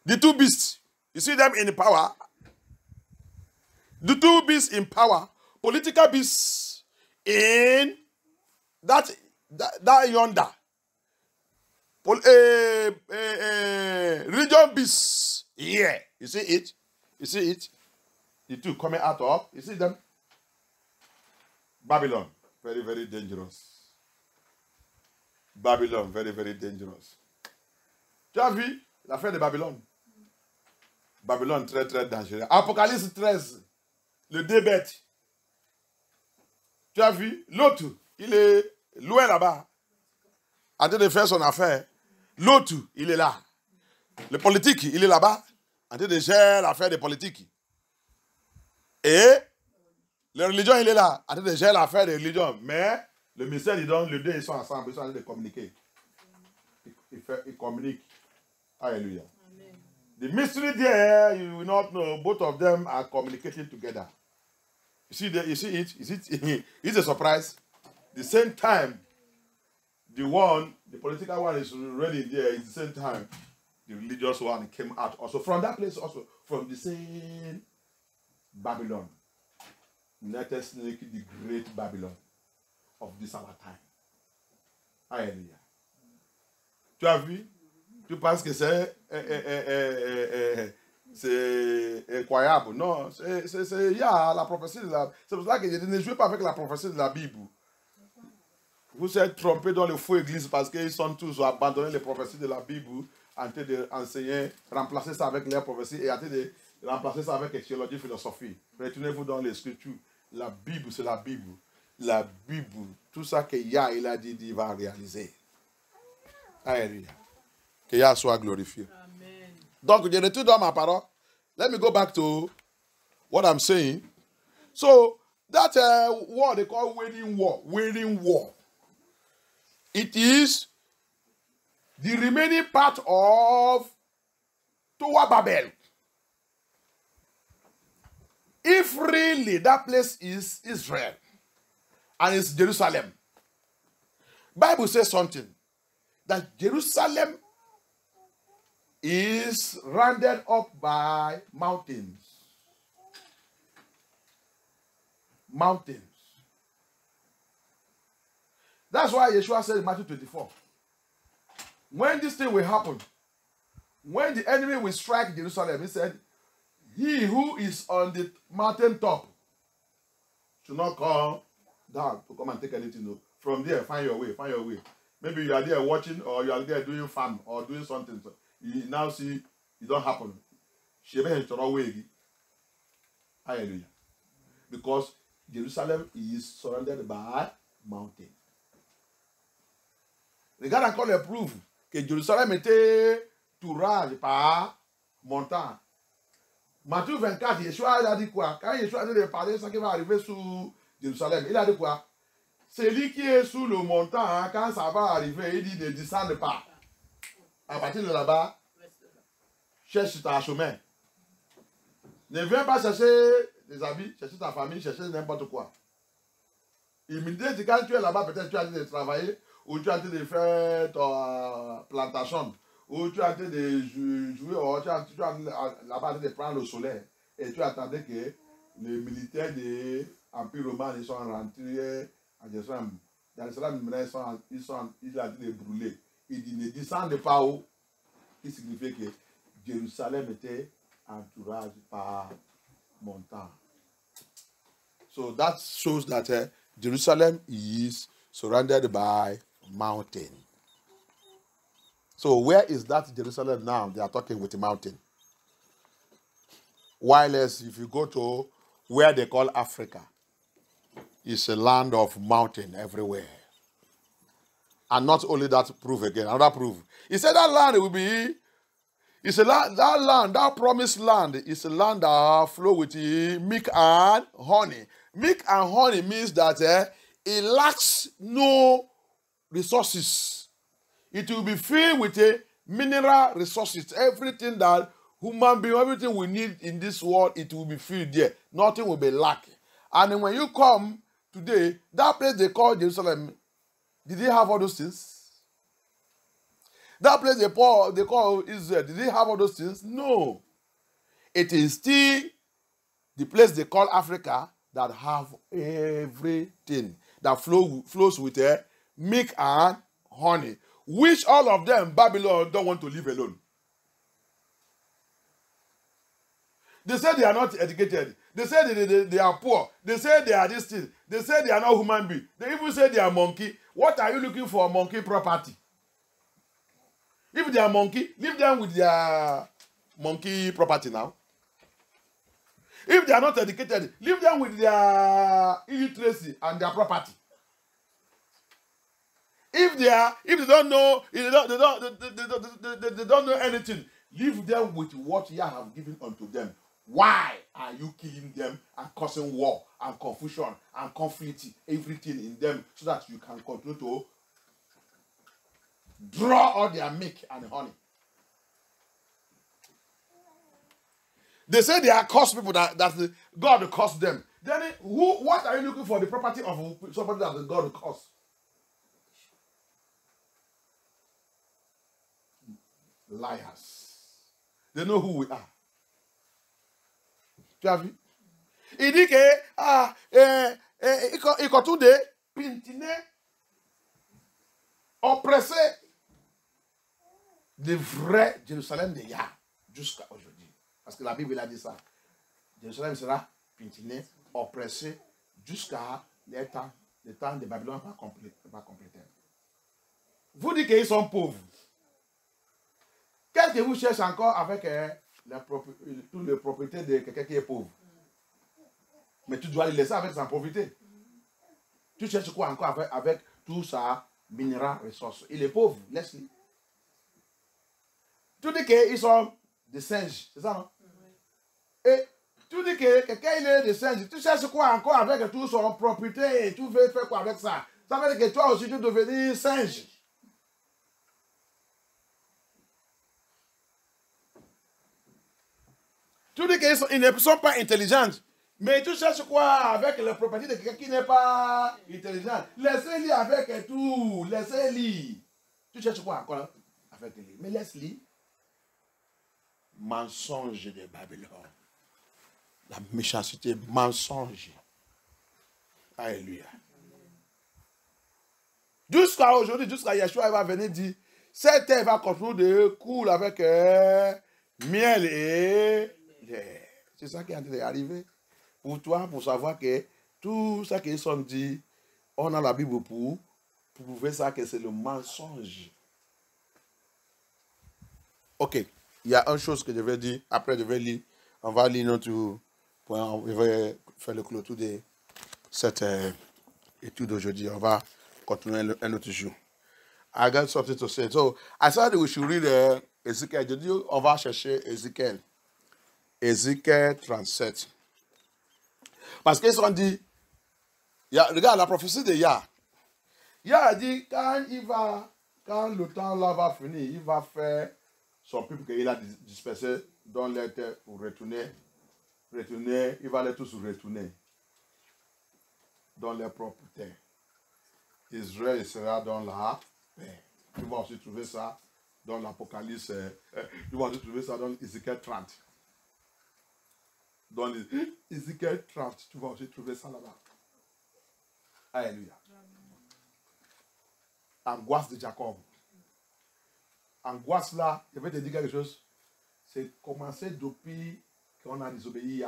The two beasts. You see them in power. The two beasts in power. Political beasts in that yonder. Religion beasts. Yeah. You see it? You see it? The two coming out of. You see them? Babylon. Very, very dangerous. Babylon. Very, very dangerous. Tu as vu l'affaire de Babylone? Babylone très, très dangereux. Apocalypse 13. Le débête. Tu as vu? L'autre, il est loin là-bas. En train de faire son affaire. L'autre, il est là. Le politique, il est là-bas. En train de gérer l'affaire des politiques. Et la religion, il est là. En train de gérer l'affaire des religions. Mais le mystère, les deux, ils sont ensemble. Ils sont en train de communiquer. Ils communiquent. Hallelujah. Amen. The mystery there, you will not know. Both of them are communicating together. You see it? It's a surprise. The same time, the political one is already there. It's the same time, the religious one came out also from that place, also from the same Babylon. United Snake, the great Babylon of this our time. Hallelujah. Tu as vu? Tu penses que c'est incroyable? Non, il y a la prophétie de la... C'est pour ça que je ne joue pas avec la prophétie de la Bible. Vous êtes trompés dans le faux église parce qu'ils sont tous abandonnés les prophéties de la Bible en train d'enseigner, remplacer ça avec les prophéties et en train de remplacer ça avec théologie, philosophie. Retournez-vous dans les Scriptures. La Bible, c'est la Bible. La Bible, tout ça qu'il y a, il a dit, il va réaliser. Alléluia. Que Yah soit glorifié. Amen. Donc, je retourne dans ma parole. Let me go back to what I'm saying. So, that war they call wailing war. It is the remaining part of Tower Babel. If really that place is Israel and it's Jerusalem, Bible says something that Jerusalem is rounded up by mountains. Mountains. That's why Yeshua said in Matthew 24, when this thing will happen, when the enemy will strike Jerusalem, he said, he who is on the mountain top should not come down to come and take anything. From there, find your way, find your way. Maybe you are there watching or you are there doing farm or doing something. So you now see it don't happen. Hallelujah. Because Jerusalem is surrounded by mountains. Regarde encore les preuves que Jérusalem était tourage par montant. Matthieu 24, Yeshua il a dit quoi? Quand Yeshua a dit de parler ce qui va arriver sur Jérusalem, il a dit quoi? Celui qui est sous le montant, hein, quand ça va arriver, il dit ne descende pas. À partir de là-bas, cherche ta chemin. Ne viens pas chercher des habits, chercher ta famille, chercher n'importe quoi. Il me dit quand tu es là-bas, peut-être tu as envie de travailler, ou tu as envie de faire ta plantation, ou tu as envie de jouer, ou tu as là-bas de prendre le soleil, et tu attendais que les militaires de l'Empire romain ils sont rentrés à Jérusalem. Jérusalem, ils ont dit de brûler. Il dit ne descendez pas haut, qui signifie que Jérusalem était entouré par montagne. So that shows that Jerusalem is surrounded by mountain. So where is that Jerusalem now? They are talking with a mountain. While as if you go to where they call Africa, it's a land of mountain everywhere. And not only that, proof again, another proof. He said that land will be, it's a land, that promised land is a land that flow with milk and honey. Milk and honey means that it lacks no resources. It will be filled with mineral resources. Everything that human being, everything we need in this world, it will be filled there. Nothing will be lacking. And when you come today, that place they call Jerusalem, did they have all those things? That place they call Israel, did they have all those things? No. It is still the place they call Africa that have everything that flows with milk and honey, which all of them, Babylon, don't want to live alone. They say they are not educated. They say they are poor. They say they are this thing. They say they are not human beings. They even say they are monkey. What are you looking for? Monkey property. If they are monkey, leave them with their monkey property now. If they are not educated, leave them with their illiteracy and their property. If they don't know, they don't know anything, leave them with what you have given unto them. Why are you killing them and causing war and confusion and conflict, everything in them, so that you can continue to draw all their milk and honey? They say they are cursed people that God cursed them. Then what are you looking for? The property of somebody that God cursed? Liars. They know who we are. Tu as vu? Il dit que il continue de pintiner, oppresser le vrai Jérusalem de Yah jusqu'à aujourd'hui. Parce que la Bible a dit ça. Jérusalem sera pintiné, oppressé jusqu'à le temps de Babylone va compléter. Vous dites qu'ils sont pauvres. Qu'est-ce que vous cherchez encore avec toutes les propriétés de quelqu'un qui est pauvre? Mais tu dois le laisser avec sa pauvreté. Tu cherches quoi encore avec tout sa mineral ressources? Il est pauvre, laisse-le. Tu dis qu'ils sont des singes, c'est ça, non? Et tu dis que quelqu'un il est des singes. Tu cherches quoi encore avec toute son propriété? Tu veux faire quoi avec ça? Ça veut dire que toi aussi tu deviens singe. Tu dis qu'ils ne sont pas intelligents. Mais tu cherches quoi avec la propriété de quelqu'un qui n'est pas intelligent? Laissez-le avec tout. Laissez-le. Tu cherches quoi encore avec lui? Mais laisse-le. Mensonge de Babylone. La méchanceté, mensonge. Alléluia. Jusqu'à aujourd'hui, jusqu'à Yeshua, il va venir dire, cette terre va continuer de couler avec miel et lait. C'est ça qui est en train d'arriver. Pour toi, pour savoir que tout ça qu'ils sont dit, on a la Bible pour prouver ça que c'est le mensonge. Ok, il y a une chose que je vais dire, après je vais lire, on va lire notre point, je vais faire le clôture de cette étude d'aujourd'hui. On va continuer un autre jour. I got something to say. So I thought we should read Ézéchiel, je dis, on va chercher Ézéchiel. Ézéchiel 37. Parce qu'ils ont dit, regarde la prophétie de Yah. Yah a dit, quand le temps là va finir, il va faire son peuple qu'il a dispersé dans les terres pour retourner, il va les tous retourner dans leurs propres terres. Israël sera dans la paix. Tu vas aussi trouver ça dans l'Apocalypse, tu vas aussi trouver ça dans Ézéchiel 30. Dans Ézéchiel 30, tu vas aussi trouver ça là-bas. Alléluia. Angoisse de Jacob. Angoisse là, je vais te dire quelque chose. C'est commencé depuis qu'on a désobéi.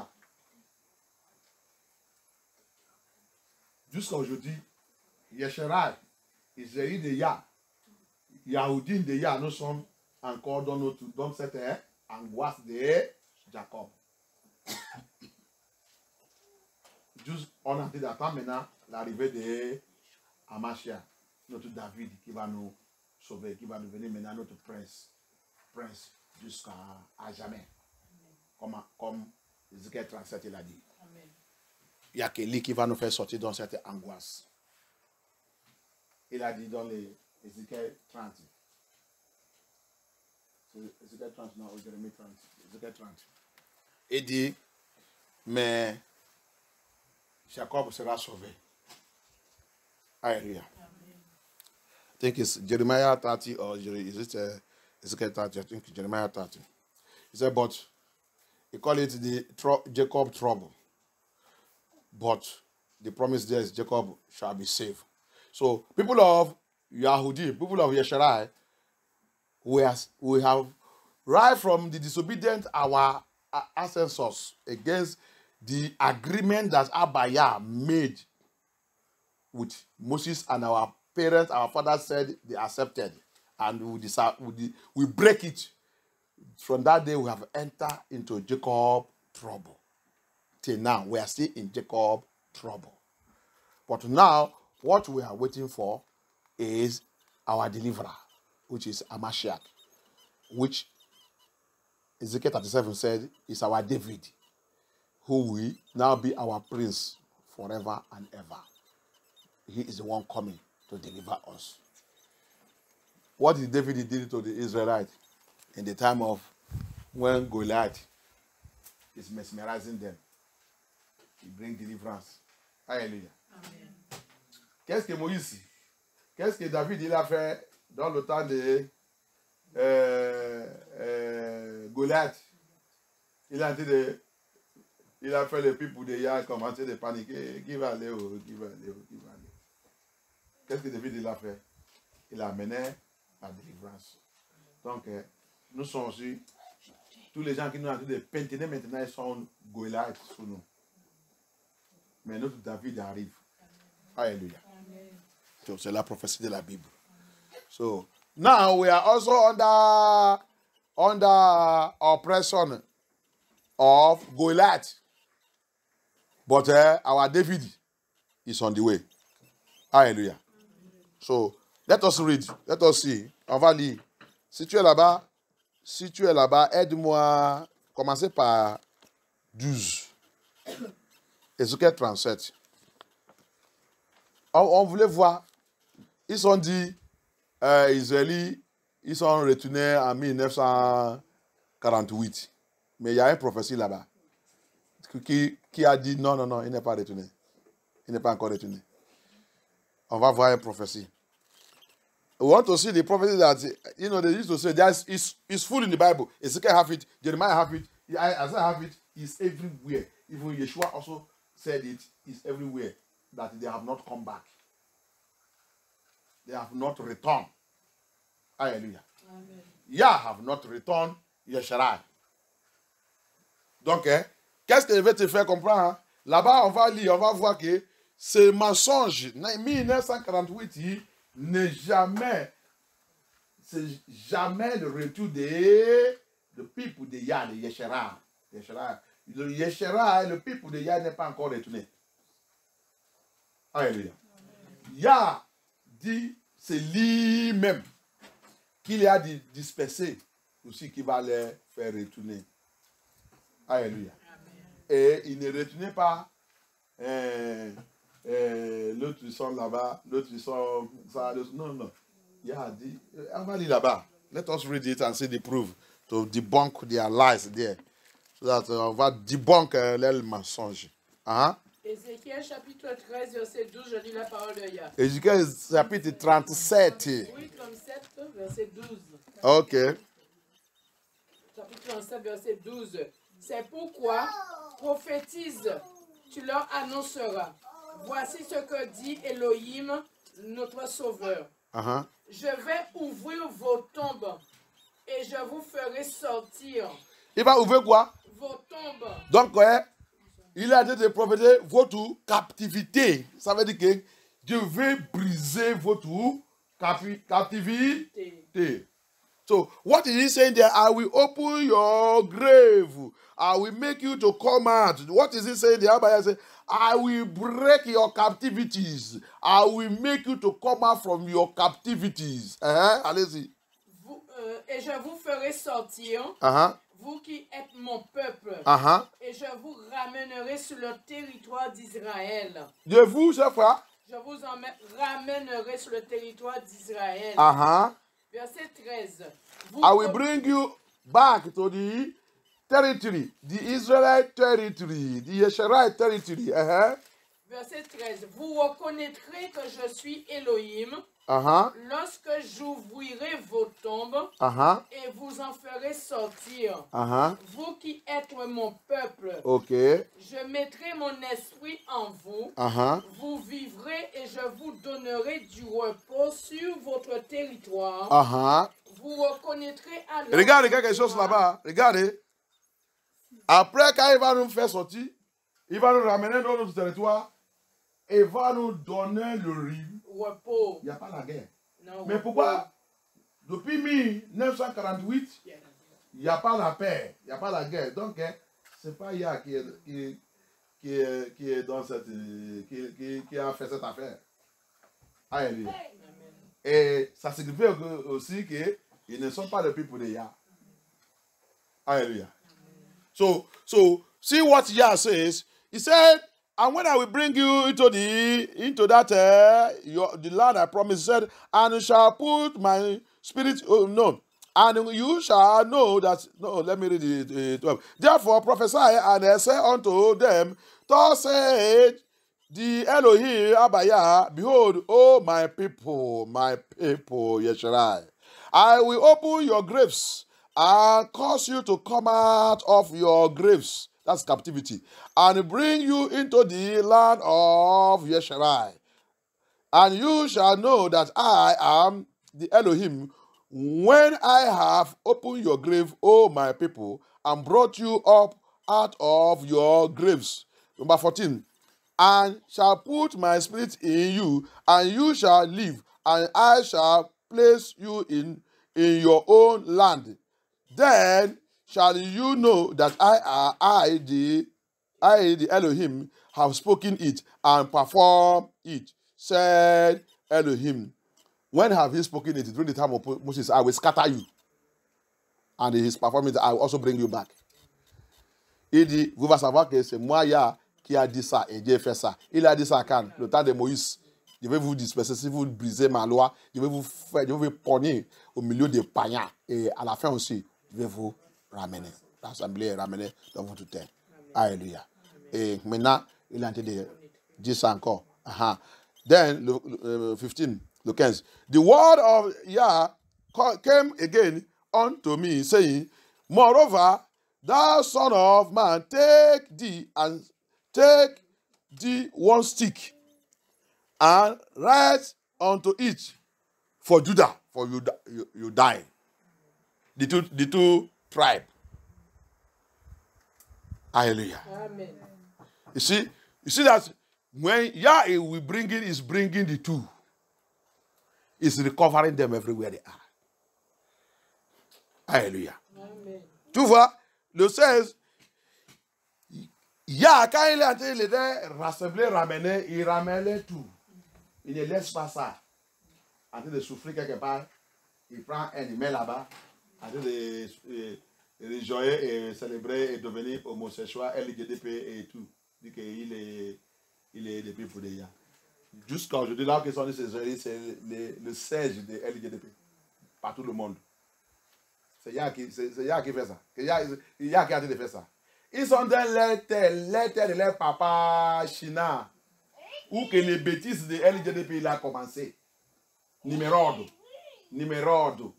Jusqu'à aujourd'hui, Yesherai, Israël de Yah, Yahoudine de Yah, nous sommes encore dans cette angoisse de Jacob. Juste, on a dit d'attendre maintenant l'arrivée de Amashia, notre David qui va nous sauver, qui va devenir maintenant notre prince jusqu'à jamais. Comme Ézéchiel 37 il a dit. Amen. Il y a que lui qui va nous faire sortir dans cette angoisse. Il a dit dans les Ézéchiel 30. Ézéchiel 30, non, Jérémie 30. Ézéchiel 30. Il dit, mais Jacob sera sauvé. Alléluia. I think it's Jeremiah 30 or is it Ezekiel 30? I think Jeremiah 30. He said, but he called it the Jacob trouble. But the promise there is Jacob shall be saved. So people of Yahudi, people of Yesharai, we have right from the disobedient our ancestors against the agreement that Abaya made with Moses and our parents, our fathers said they accepted, and we break it. From that day, we have entered into Jacob trouble. Till now, we are still in Jacob trouble. But now, what we are waiting for is our deliverer, which is Amashiach, which Ezekiel 37 said is our David, who will now be our prince forever and ever. He is the one coming to deliver us. What did David do to the Israelites in the time of when Goliath is mesmerizing them? He brings deliverance. Alléluia. Qu'est-ce que Moïse, qu'est-ce que David il a fait dans le temps de Goliath? Il a fait le peuple de Yah, commencé de paniquer. Qui va aller où? Qui va aller où? Qui va aller? Qu'est-ce que David il a fait? Il a amené la délivrance. Donc, nous sommes aussi, tous les gens qui nous ont dit de peintiner maintenant, ils sont Goliath sous nous. Mais notre David arrive. Alléluia. So, c'est la prophétie de la Bible. So, now we are also under oppression of Goliath. But our David is on the way. Alléluia. So, let us read. Let us see. On va lire. Si tu es là-bas, aide-moi. Commencez par 12. Ézéchiel 37. On voulait voir. Ils ont dit, Israéliens, ils sont retournés en 1948. Mais il y a une prophétie là-bas qui a dit non, il n'est pas retourné. Il n'est pas encore retourné. On va voir une prophétie. We want to see the prophecy that, they used to say, it's full in the Bible. Ezekiel have it, Jeremiah have it, Isaiah have it, it's everywhere. Even Yeshua also said it, it's everywhere, that they have not come back. They have not returned. Hallelujah. Amen. Yah have not returned Yesharai. Donc, qu'est-ce que je vais te faire comprendre? Là-bas, on va lire, on va voir que ce mensonge, 1948, n'est jamais le retour de peuple de Yah, de Yesharai. Le Yesharai, le peuple de Yah n'est pas encore retourné. Alléluia. Yah dit, c'est lui-même qu'il a dispersé aussi qui va les faire retourner. Alléluia. Et il ne retournait pas l'autre ils sont là-bas, l'autre ils sont ça. Non, non. Il a dit, on va lire là-bas. Let us read it and see the proof to debunk their lies there. So that on va debunk leurs mensonges. Ézéchiel chapitre 13, verset 12, je lis la parole de Yah. Ézéchiel chapitre 37. Oui, 37, verset 12. Ok. Chapitre 37, verset 12. C'est pourquoi, prophétise, tu leur annonceras. Voici ce que dit Elohim, notre Sauveur. Je vais ouvrir vos tombes et je vous ferai sortir. Il va ouvrir quoi? Vos tombes. Donc, ouais, il a dit de prophétiser votre captivité. Ça veut dire que Dieu veut briser votre captivité. So, what is he saying there? I will open your grave. I will make you to come out. What is he saying there? I will break your captivities. I will make you to come out from your captivities. Allez-y. Et je vous ferai sortir, vous qui êtes mon peuple, et je vous ramènerai sur le territoire d'Israël. Je vous, c'est quoi? Je vous ramènerai sur le territoire d'Israël. Verset 13. I will bring you back to the territory, the Israelite territory, the Yesherite territory. Verset 13. Vous reconnaîtrez que je suis Elohim lorsque j'ouvrirai vos tombes et vous en ferai sortir. Vous qui êtes mon peuple, je mettrai mon esprit en vous. Vous vivrez et je vous donnerai du repos sur votre territoire. Vous reconnaîtrez alors... Regardez quelque chose là-bas. Regardez. Après, quand il va nous faire sortir, il va nous ramener dans notre territoire et va nous donner le repos. Il n'y a pas la guerre. Non, mais pourquoi? Depuis 1948, il n'y a pas la paix, il n'y a pas la guerre. Donc, ce n'est pas Yah qui est dans cette... qui a fait cette affaire. Alléluia. Et ça signifie aussi qu'ils ne sont pas le peuple de Yah. Alléluia. So see what Yah says. He said, and when I will bring you into that the land I promised, he said, and you shall put my spirit, and you shall know that, let me read it. Therefore prophesy and say unto them, thus said the Elohim Abaya, behold, O my people, Yesharai, I will open your graves and cause you to come out of your graves. That's captivity. And bring you into the land of Yesharai. And you shall know that I am the Elohim when I have opened your grave, O my people, and brought you up out of your graves. Number 14. And shall put my spirit in you, and you shall live, and I shall place you in your own land. Then shall you know that I, the Elohim, have spoken it and performed it, said Elohim. When have he spoken it? During the time of Moses, I will scatter you. And he is performing it, I will also bring you back. Il dit, vous allez savoir que c'est moi, Yah, qui a dit ça, et Dieu fait ça. Il a dit ça quand? Le temps de Moïse. Je vais vous disperser, si vous brisez ma loi, je vais vous pogner au milieu des païens. Et à la fin aussi, je vais vous ramener. L'assemblée est ramenée dans votre terre. Alléluia. Et maintenant, il a dit 10 encore. Then, le 15, le 15. The word of Yah came again unto me, saying, moreover, thou son of man, take thee one stick, and write unto it for Judah, for you die. The two tribe. Hallelujah. Amen. You see that when Yah is bringing the two. He's recovering them everywhere they are. Hallelujah. Amen. Tu vois, le 16, Yah, quand il est en train de rassembler, ramener, il ramène tout. Il ne laisse pas ça. En train de souffrir quelque part, il prend un, il met là-bas, en train de réjouir et célébrer et devenir homosexuel, LGDP et tout. Il dit qu'il est depuis pour des gars. Jusqu'à aujourd'hui, là, c'est le siège de LGDP. Partout le monde. C'est Yah qui fait ça. Yah qui a train de faire ça. Ils sont dans les terres de leur papa China. Où que les bêtises de LGDP il a commencé. Numéro 2. Il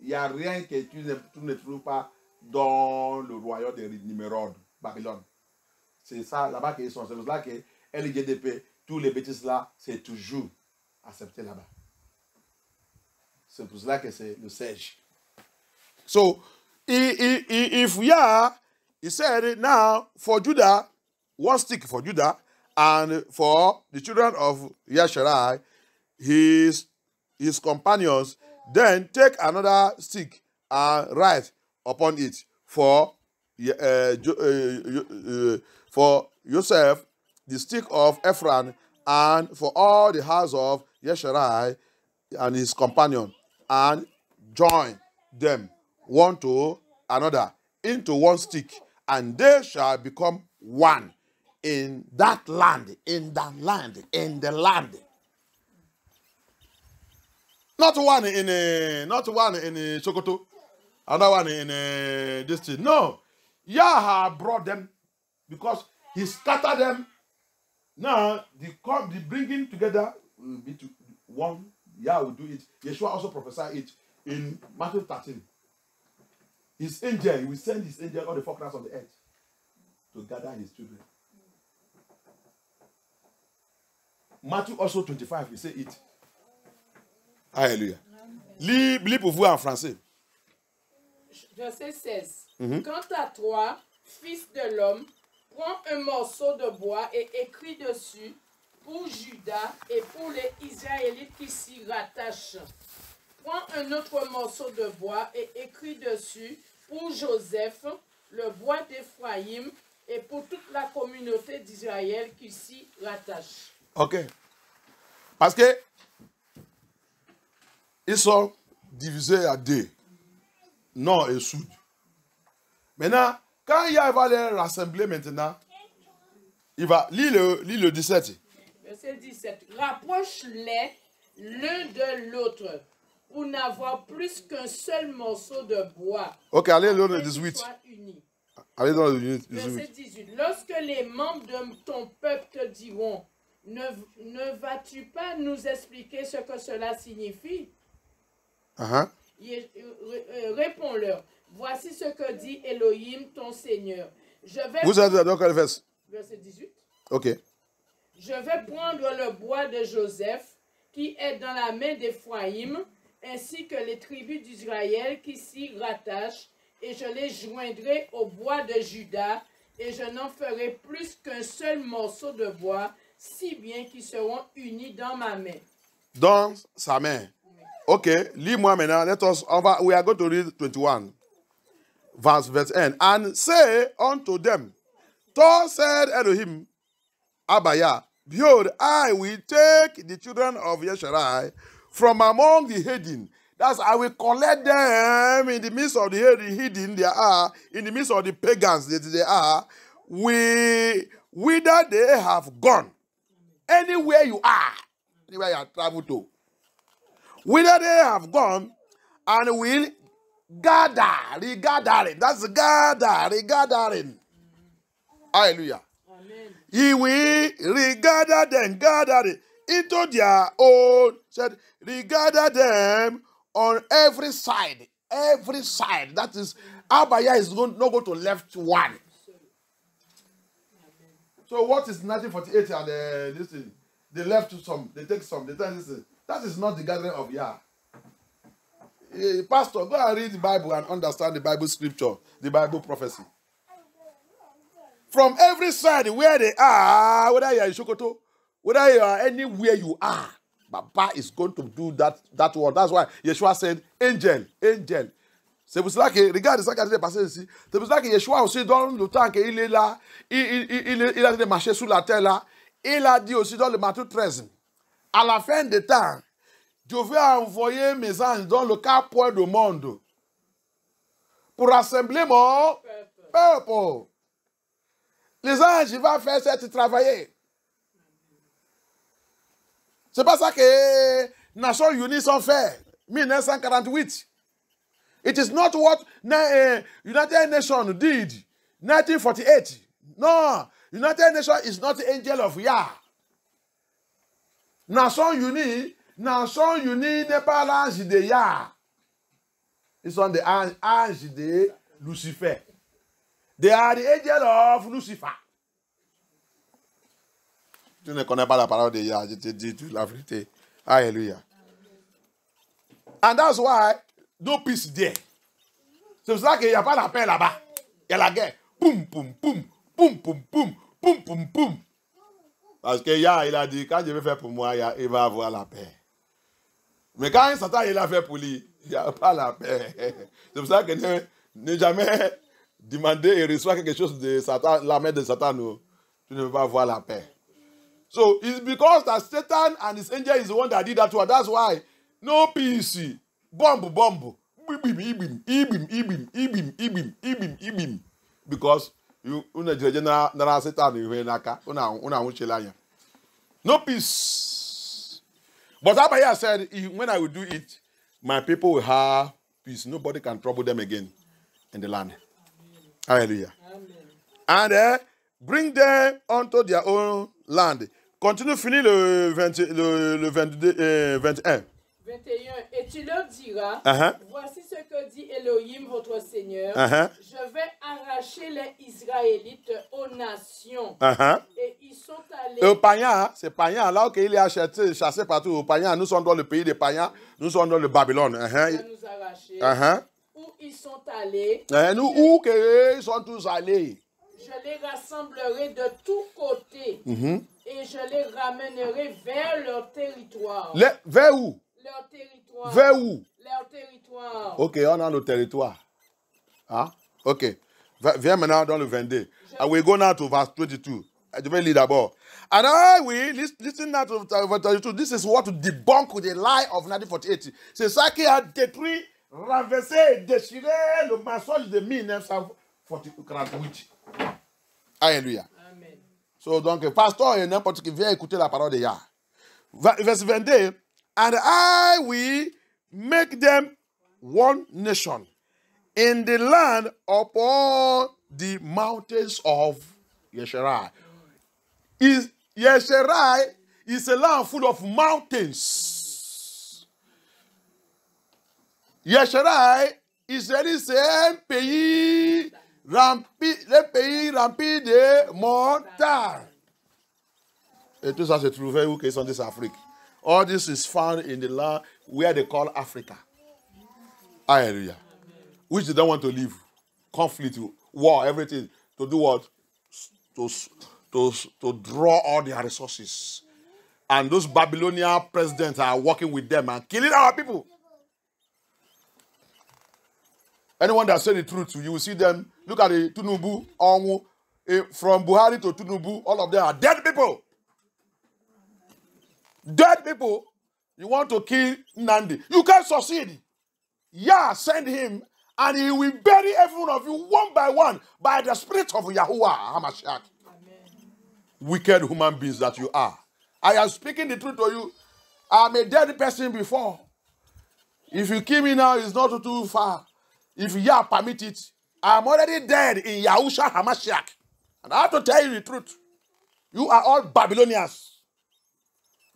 n'y a rien que tu ne trouves pas dans le royaume de numéro 2, Babylone. C'est ça là-bas qu'ils sont. C'est pour cela que LGDP, tous les bêtises là, c'est toujours accepté là-bas. C'est pour cela que c'est le siège. So, if we are, he said, now for Judah, one stick for Judah, and for the children of Yasharai, his companions, then take another stick and write upon it for Joseph, the stick of Ephraim, and for all the house of Yasharai and his companion, and join them one to another into one stick, and they shall become one in that land, in the land. Not one in Sokoto, another one in this thing. No, Yah brought them because he scattered them. Now the bringing together will be to one. Yah will do it. Yeshua also prophesied it in Matthew 13. His angel, he will send his angel all the four corners of the earth to gather his children. Matthew also 25, he say it. Alléluia. Lis pour vous en français. Verset 16. Quant à toi, fils de l'homme, prends un morceau de bois et écris dessus pour Judas et pour les Israélites qui s'y rattachent. Prends un autre morceau de bois et écris dessus pour Joseph, le bois d'Éphraïm, et pour toute la communauté d'Israël qui s'y rattache. Ok. Parce que ils sont divisés à deux, nord et sud. Maintenant, quand il va les rassembler maintenant, il va lire le 17. Verset 17. Rapproche-les l'un de l'autre pour n'avoir plus qu'un seul morceau de bois. Ok, allez dans le 18. Allez dans le 18. Verset 18. Lorsque les membres de ton peuple te diront, ne vas-tu pas nous expliquer ce que cela signifie? Réponds-leur. Voici ce que dit Elohim, ton Seigneur. Vous êtes dans quel verset? Verset 18. Ok. Je vais prendre le bois de Joseph, qui est dans la main d'Éphraïm, ainsi que les tribus d'Israël qui s'y rattachent, et je les joindrai au bois de Juda, et je n'en ferai plus qu'un seul morceau de bois, si bien qu'ils seront unis dans ma main. Dans sa main. Ok, lis-moi maintenant. We are going to read 21. Verse N. And say unto them, thus said Elohim, Abaya, behold, I will take the children of Yesharai from among the heathen. That's I will collect them in the midst of the heathen they are, in the midst of the pagans that they are, whither they have gone. Anywhere you are, anywhere you have traveled to. Whither they have gone, and will gather, regathering. That's regathering. Hallelujah. Amen. He will regather them, gathering into their own, said, regather them on every side. Every side. That is, Abaya is not going to left one. So what is 1948 and this thing? They left some, they take some, they tell this thing. That is not the gathering of Yah. Pastor, go and read the Bible and understand the Bible scripture, the Bible prophecy. From every side where they are, whether you are in Sokoto, whether you are anywhere you are, Baba is going to do that word. That's why Yeshua said, angel. C'est pour cela que, regarde ça qui a passé ici. C'est pour cela que Yeshua aussi, dans le temps qu'il est là, il a marché sur la terre là, il a dit aussi dans le Matthieu 13, à la fin des temps, je vais envoyer mes anges dans le 4 points du monde pour rassembler mon peuple. Les anges, ils vont faire cette travailler. C'est pas ça que les Nations Unies ont fait. 1948. It is not what United Nations did. 1948. No. United Nations is not the angel of Yah. Nations Unies n'est pas l'ange de Yah. Ils sont des anges de Lucifer. They are the angel of Lucifer. Tu ne connais pas la parole de Yah, je te dis la vérité. Alléluia. And that's why no peace there. C'est pour ça qu'il n'y a pas la paix là-bas. Il y a la guerre. Poum, poum, poum, poum, poum, poum, poum, poum, poum. Parce que Yah, il a dit, quand je vais faire pour moi, il va avoir la paix. Mais quand Satan, il a fait pour lui, il n'y a pas la paix. C'est pour ça que ne jamais demander et reçoit quelque chose de Satan, la main de Satan, tu ne peux pas avoir la paix. So, it's because that Satan and his angel is the one that did that to us. That's why no peace. Bomb. Ibim. Because you na Satan no peace. But Abaya said, when I will do it, my people will have peace. Nobody can trouble them again in the land. Hallelujah. Amen. And bring them onto their own land. Continue, finir le 21. 21. Et tu leur diras, voici ce que dit Elohim, votre Seigneur. Je vais arracher les Israélites aux nations. Et ils sont allés... Au païen, c'est païen. Là où il est chassé partout, au païen, nous sommes dans le pays des païens, nous sommes dans le Babylone. Il va nous arracher. Où ils sont allés. Où ils sont tous allés. Je les rassemblerai de tous côtés. Et je les ramènerai vers leur territoire. Vers où? Leur territoire. Vers où? Leur territoire. Ok, on a le territoire. Hein? Ok. Viens maintenant dans le 22. I will go now to verse 22. Je vais lire d'abord. And I will listen now to verse 22. This is what to debunk the lie of 1948. C'est ça qui a détruit, renversé, déchiré le mensonge de 1948. Alléluia. Amen. So, donc, pasteur et n'importe qui vient écouter la parole de Yah. Verse 22. And I will make them one nation in the land upon the mountains of Yesharai. Yesharai is a land full of mountains. Yesharai is un pays rempli de montagnes. Et tout ça se trouvait où qu'ils sont des Afriques. All this is found in the land where they call Africa. Hallelujah. Which they don't want to live. Conflict, war, everything. To do what? To draw all their resources. And those Babylonian presidents are working with them and killing our people. Anyone that says the truth, you will see them. Look at the Tinubu, from Buhari to Tinubu, all of them are dead people. Dead people. You want to kill Nandi. You can't succeed. Yah send him and he will bury every one of you one by one by the spirit of Yahuwah HaMashiach. Wicked human beings that you are. I am speaking the truth to you. I'm a dead person before. If you kill me now, it's not too far. If Yah permit it, I'm already dead in Yahusha HaMashiach. And I have to tell you the truth. You are all Babylonians.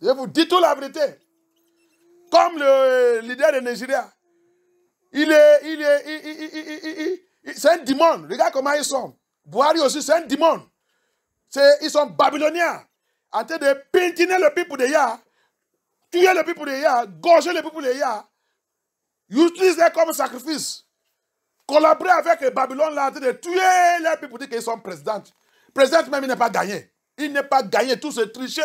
Je vous dis toute la vérité. Comme le leader de Nigeria. C'est un démon. Regarde comment ils sont. Buhari aussi, c'est un démon. Ils sont babyloniens. En train de pétiner le peuple de Yah. Tuer le peuple de Yah. Gorger le peuple de Yah. Utiliser comme sacrifice. Collaborer avec les Babylone là. En train de tuer les peuples pour dire qu'ils sont présidents. Président même, il n'est pas gagné. Il n'est pas gagné. Tout se tricher.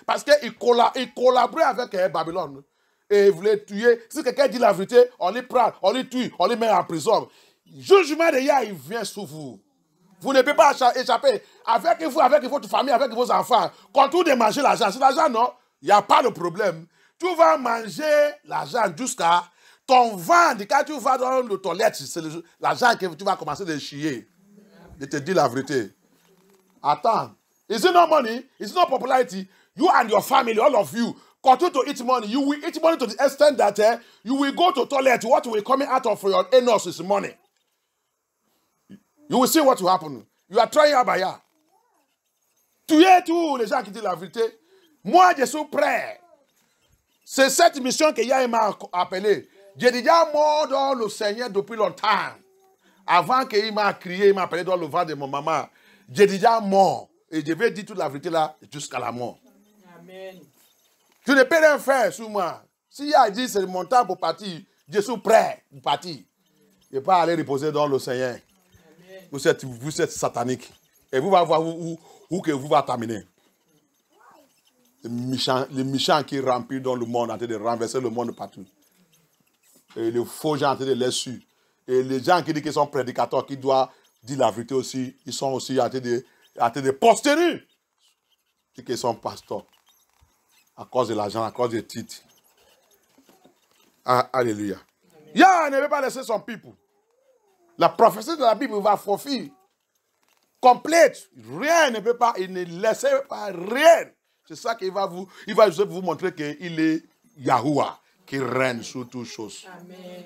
Parce qu'il collaborait avec Babylone. Et il voulait tuer. Si quelqu'un dit la vérité, on les prend, on les tue, on les met en prison. Jugement de Yah, il vient sur vous. Vous ne pouvez pas échapper. Avec vous, avec votre famille, avec vos enfants. Continue de manger l'argent. C'est l'argent, non? Il n'y a pas de problème. Tu vas manger l'argent jusqu'à ton ventre, quand tu vas dans les toilettes, c'est l'argent que tu vas commencer à chier. Je te dis la vérité. Attends. Is it not money? It's not popularity. You and your family, all of you, continue to eat money. You will eat money to the extent that you will go to toilet. What will coming out of your anus is money. You will see what will happen. You are trying Abaya. Tu es tous les gens qui disent la vérité. Moi, je suis prêt. C'est cette mission que Yahya m'a appelée. J'ai déjà mort dans le Seigneur depuis longtemps. Avant qu'il m'a crié, il m'a appelé dans le ventre de mon maman. J'ai déjà mort. Et je vais dire toute la vérité là jusqu'à la mort. Amen. Tu ne peux rien faire sur moi. Si Yahya dit c'est mon temps pour partir, je suis prêt pour partir. Je ne vais pas aller reposer dans le Seigneur. Vous êtes satanique. Et vous allez voir où que vous va terminer. Les méchants qui remplissent dans le monde en train de renverser le monde partout. Et les faux gens en train de les suivre. Et les gens qui disent qu'ils sont prédicateurs, qui doivent dire la vérité aussi, ils sont aussi en train de poster. Qu'ils sont pasteurs. À cause de l'argent, à cause des titres. Ah, alléluia. Yah ne veut pas laisser son peuple. La prophétie de la Bible va forfait. Complète. Rien ne peut pas, il ne laisse pas rien. C'est ça qu'il va vous montrer qu'il est Yahuwah qui règne sur toutes choses. Amen.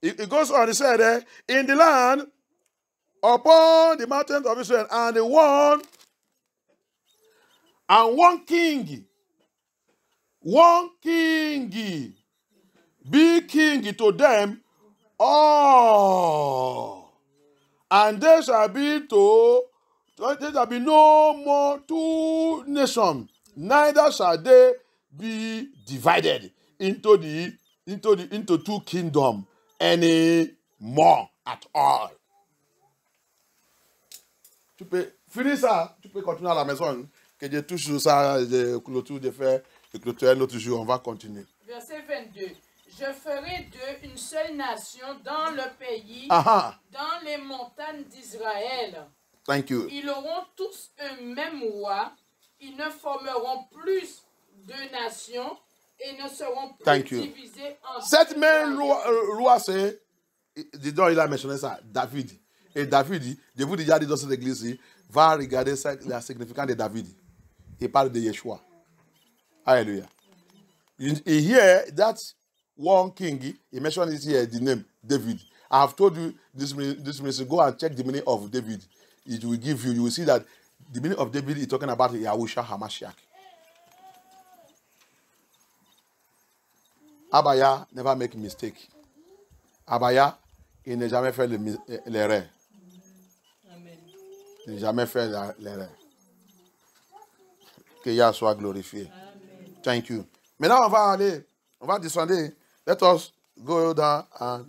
It goes on, it said, in the land, upon the mountains of Israel, and one king, be king to them all, and there shall be no more two nations, neither shall they be divided into two kingdoms any more at all. Tu peux finir ça, tu peux continuer à la maison, que je touche ça, je clôture, je fais le clôture un autre jour, on va continuer. Verset 22. Je ferai d'eux une seule nation dans le pays, dans les montagnes d'Israël. Thank you. Ils auront tous un même roi. Ils ne formeront plus deux nations et ne seront plus divisés en deux. Cette même loi, c'est, disons, il a mentionné ça, David. Et David, je vous ai déjà dit dans cette église, va regarder la significance de David. Il parle de Yeshua. Alléluia. Here, that one king, he mentioned it here, the name David. I have told you this means go and check the meaning of David. It will give you will see that the meaning of David is talking about Yahushua HaMashiach. Abaya never make a mistake. Abaya, il n'a jamais fait l'erreur. Il n'a jamais fait l'erreur. Que Yah soit glorifié. Amen. Thank you. Maintenant, on va descendre. Let us go down and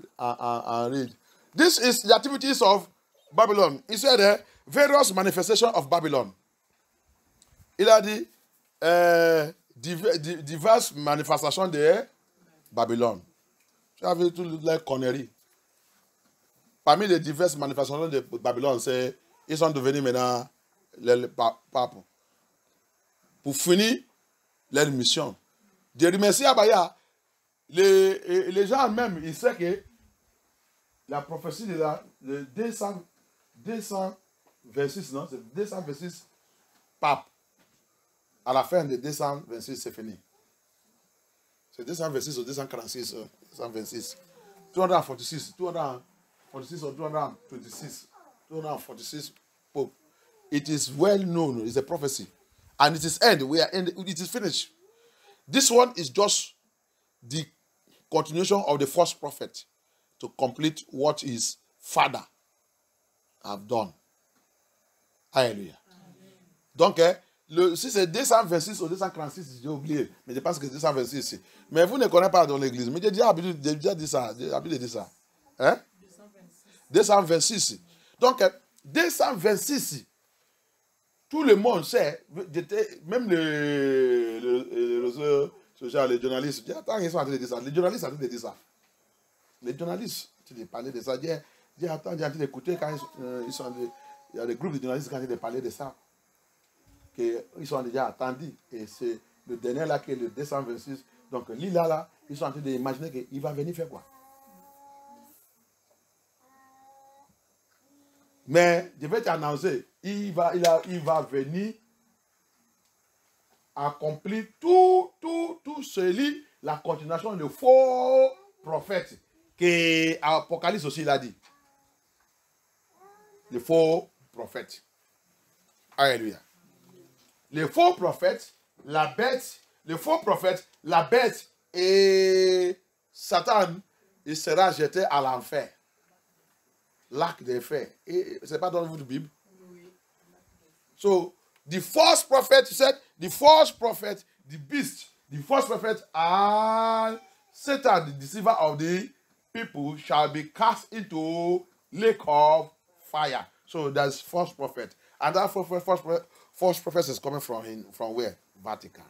read. This is the activities of Babylon. He said various manifestations of Babylon. Il a dit diverses manifestations de Babylone. Tu as vu toutes les conneries. Parmi les diverses manifestations de Babylone, c'est ils sont devenus maintenant les papes. Pour finir leur mission. Je remercie Abaya. Les gens même, ils savent que la prophétie de 226, non? C'est 226 papes. À la fin de 226, c'est fini. C'est 226 ou 246, 226. 246 ou 226, 246 Pope. It is well known, it's a prophecy. And it is end, it is finished. This one is just the continuation of the first prophet to complete what his father have done. Alléluia. Donc, si c'est 226 ou 246, j'ai oublié. Mais je pense que c'est 226. Mais vous ne connaissez pas dans l'église. Mais j'ai déjà dit ça. J'ai l'habitude de dire ça. Hein? 226. Donc, 226, tout le monde sait, même les réseaux sociaux, les journalistes, attends, ils sont en train de dire ça. Les journalistes sont en train de dire ça. Les journalistes, tu dis parler de ça. J'ai en train d'écouter quand ils sont. Il y a des groupes de journalistes qui ont en train de parler de ça. Ils sont déjà attendus. Et c'est le dernier là qui est le 226 Donc, là, ils sont en train d'imaginer qu'il va venir faire quoi? Mais je vais t'annoncer, il va venir accomplir tout cela, la continuation de faux prophètes que Apocalypse aussi l'a dit. Les faux prophètes. Alléluia. Les faux prophètes, la bête, les faux prophètes, la bête et Satan, il sera jeté à l'enfer. Lac des fers. Et c'est pas dans votre Bible. So, the false prophet said, the false prophet, the beast, the false prophet and Satan, the deceiver of the people, shall be cast into lake of fire. So that's false prophet. And that false prophet is coming from where? Vatican.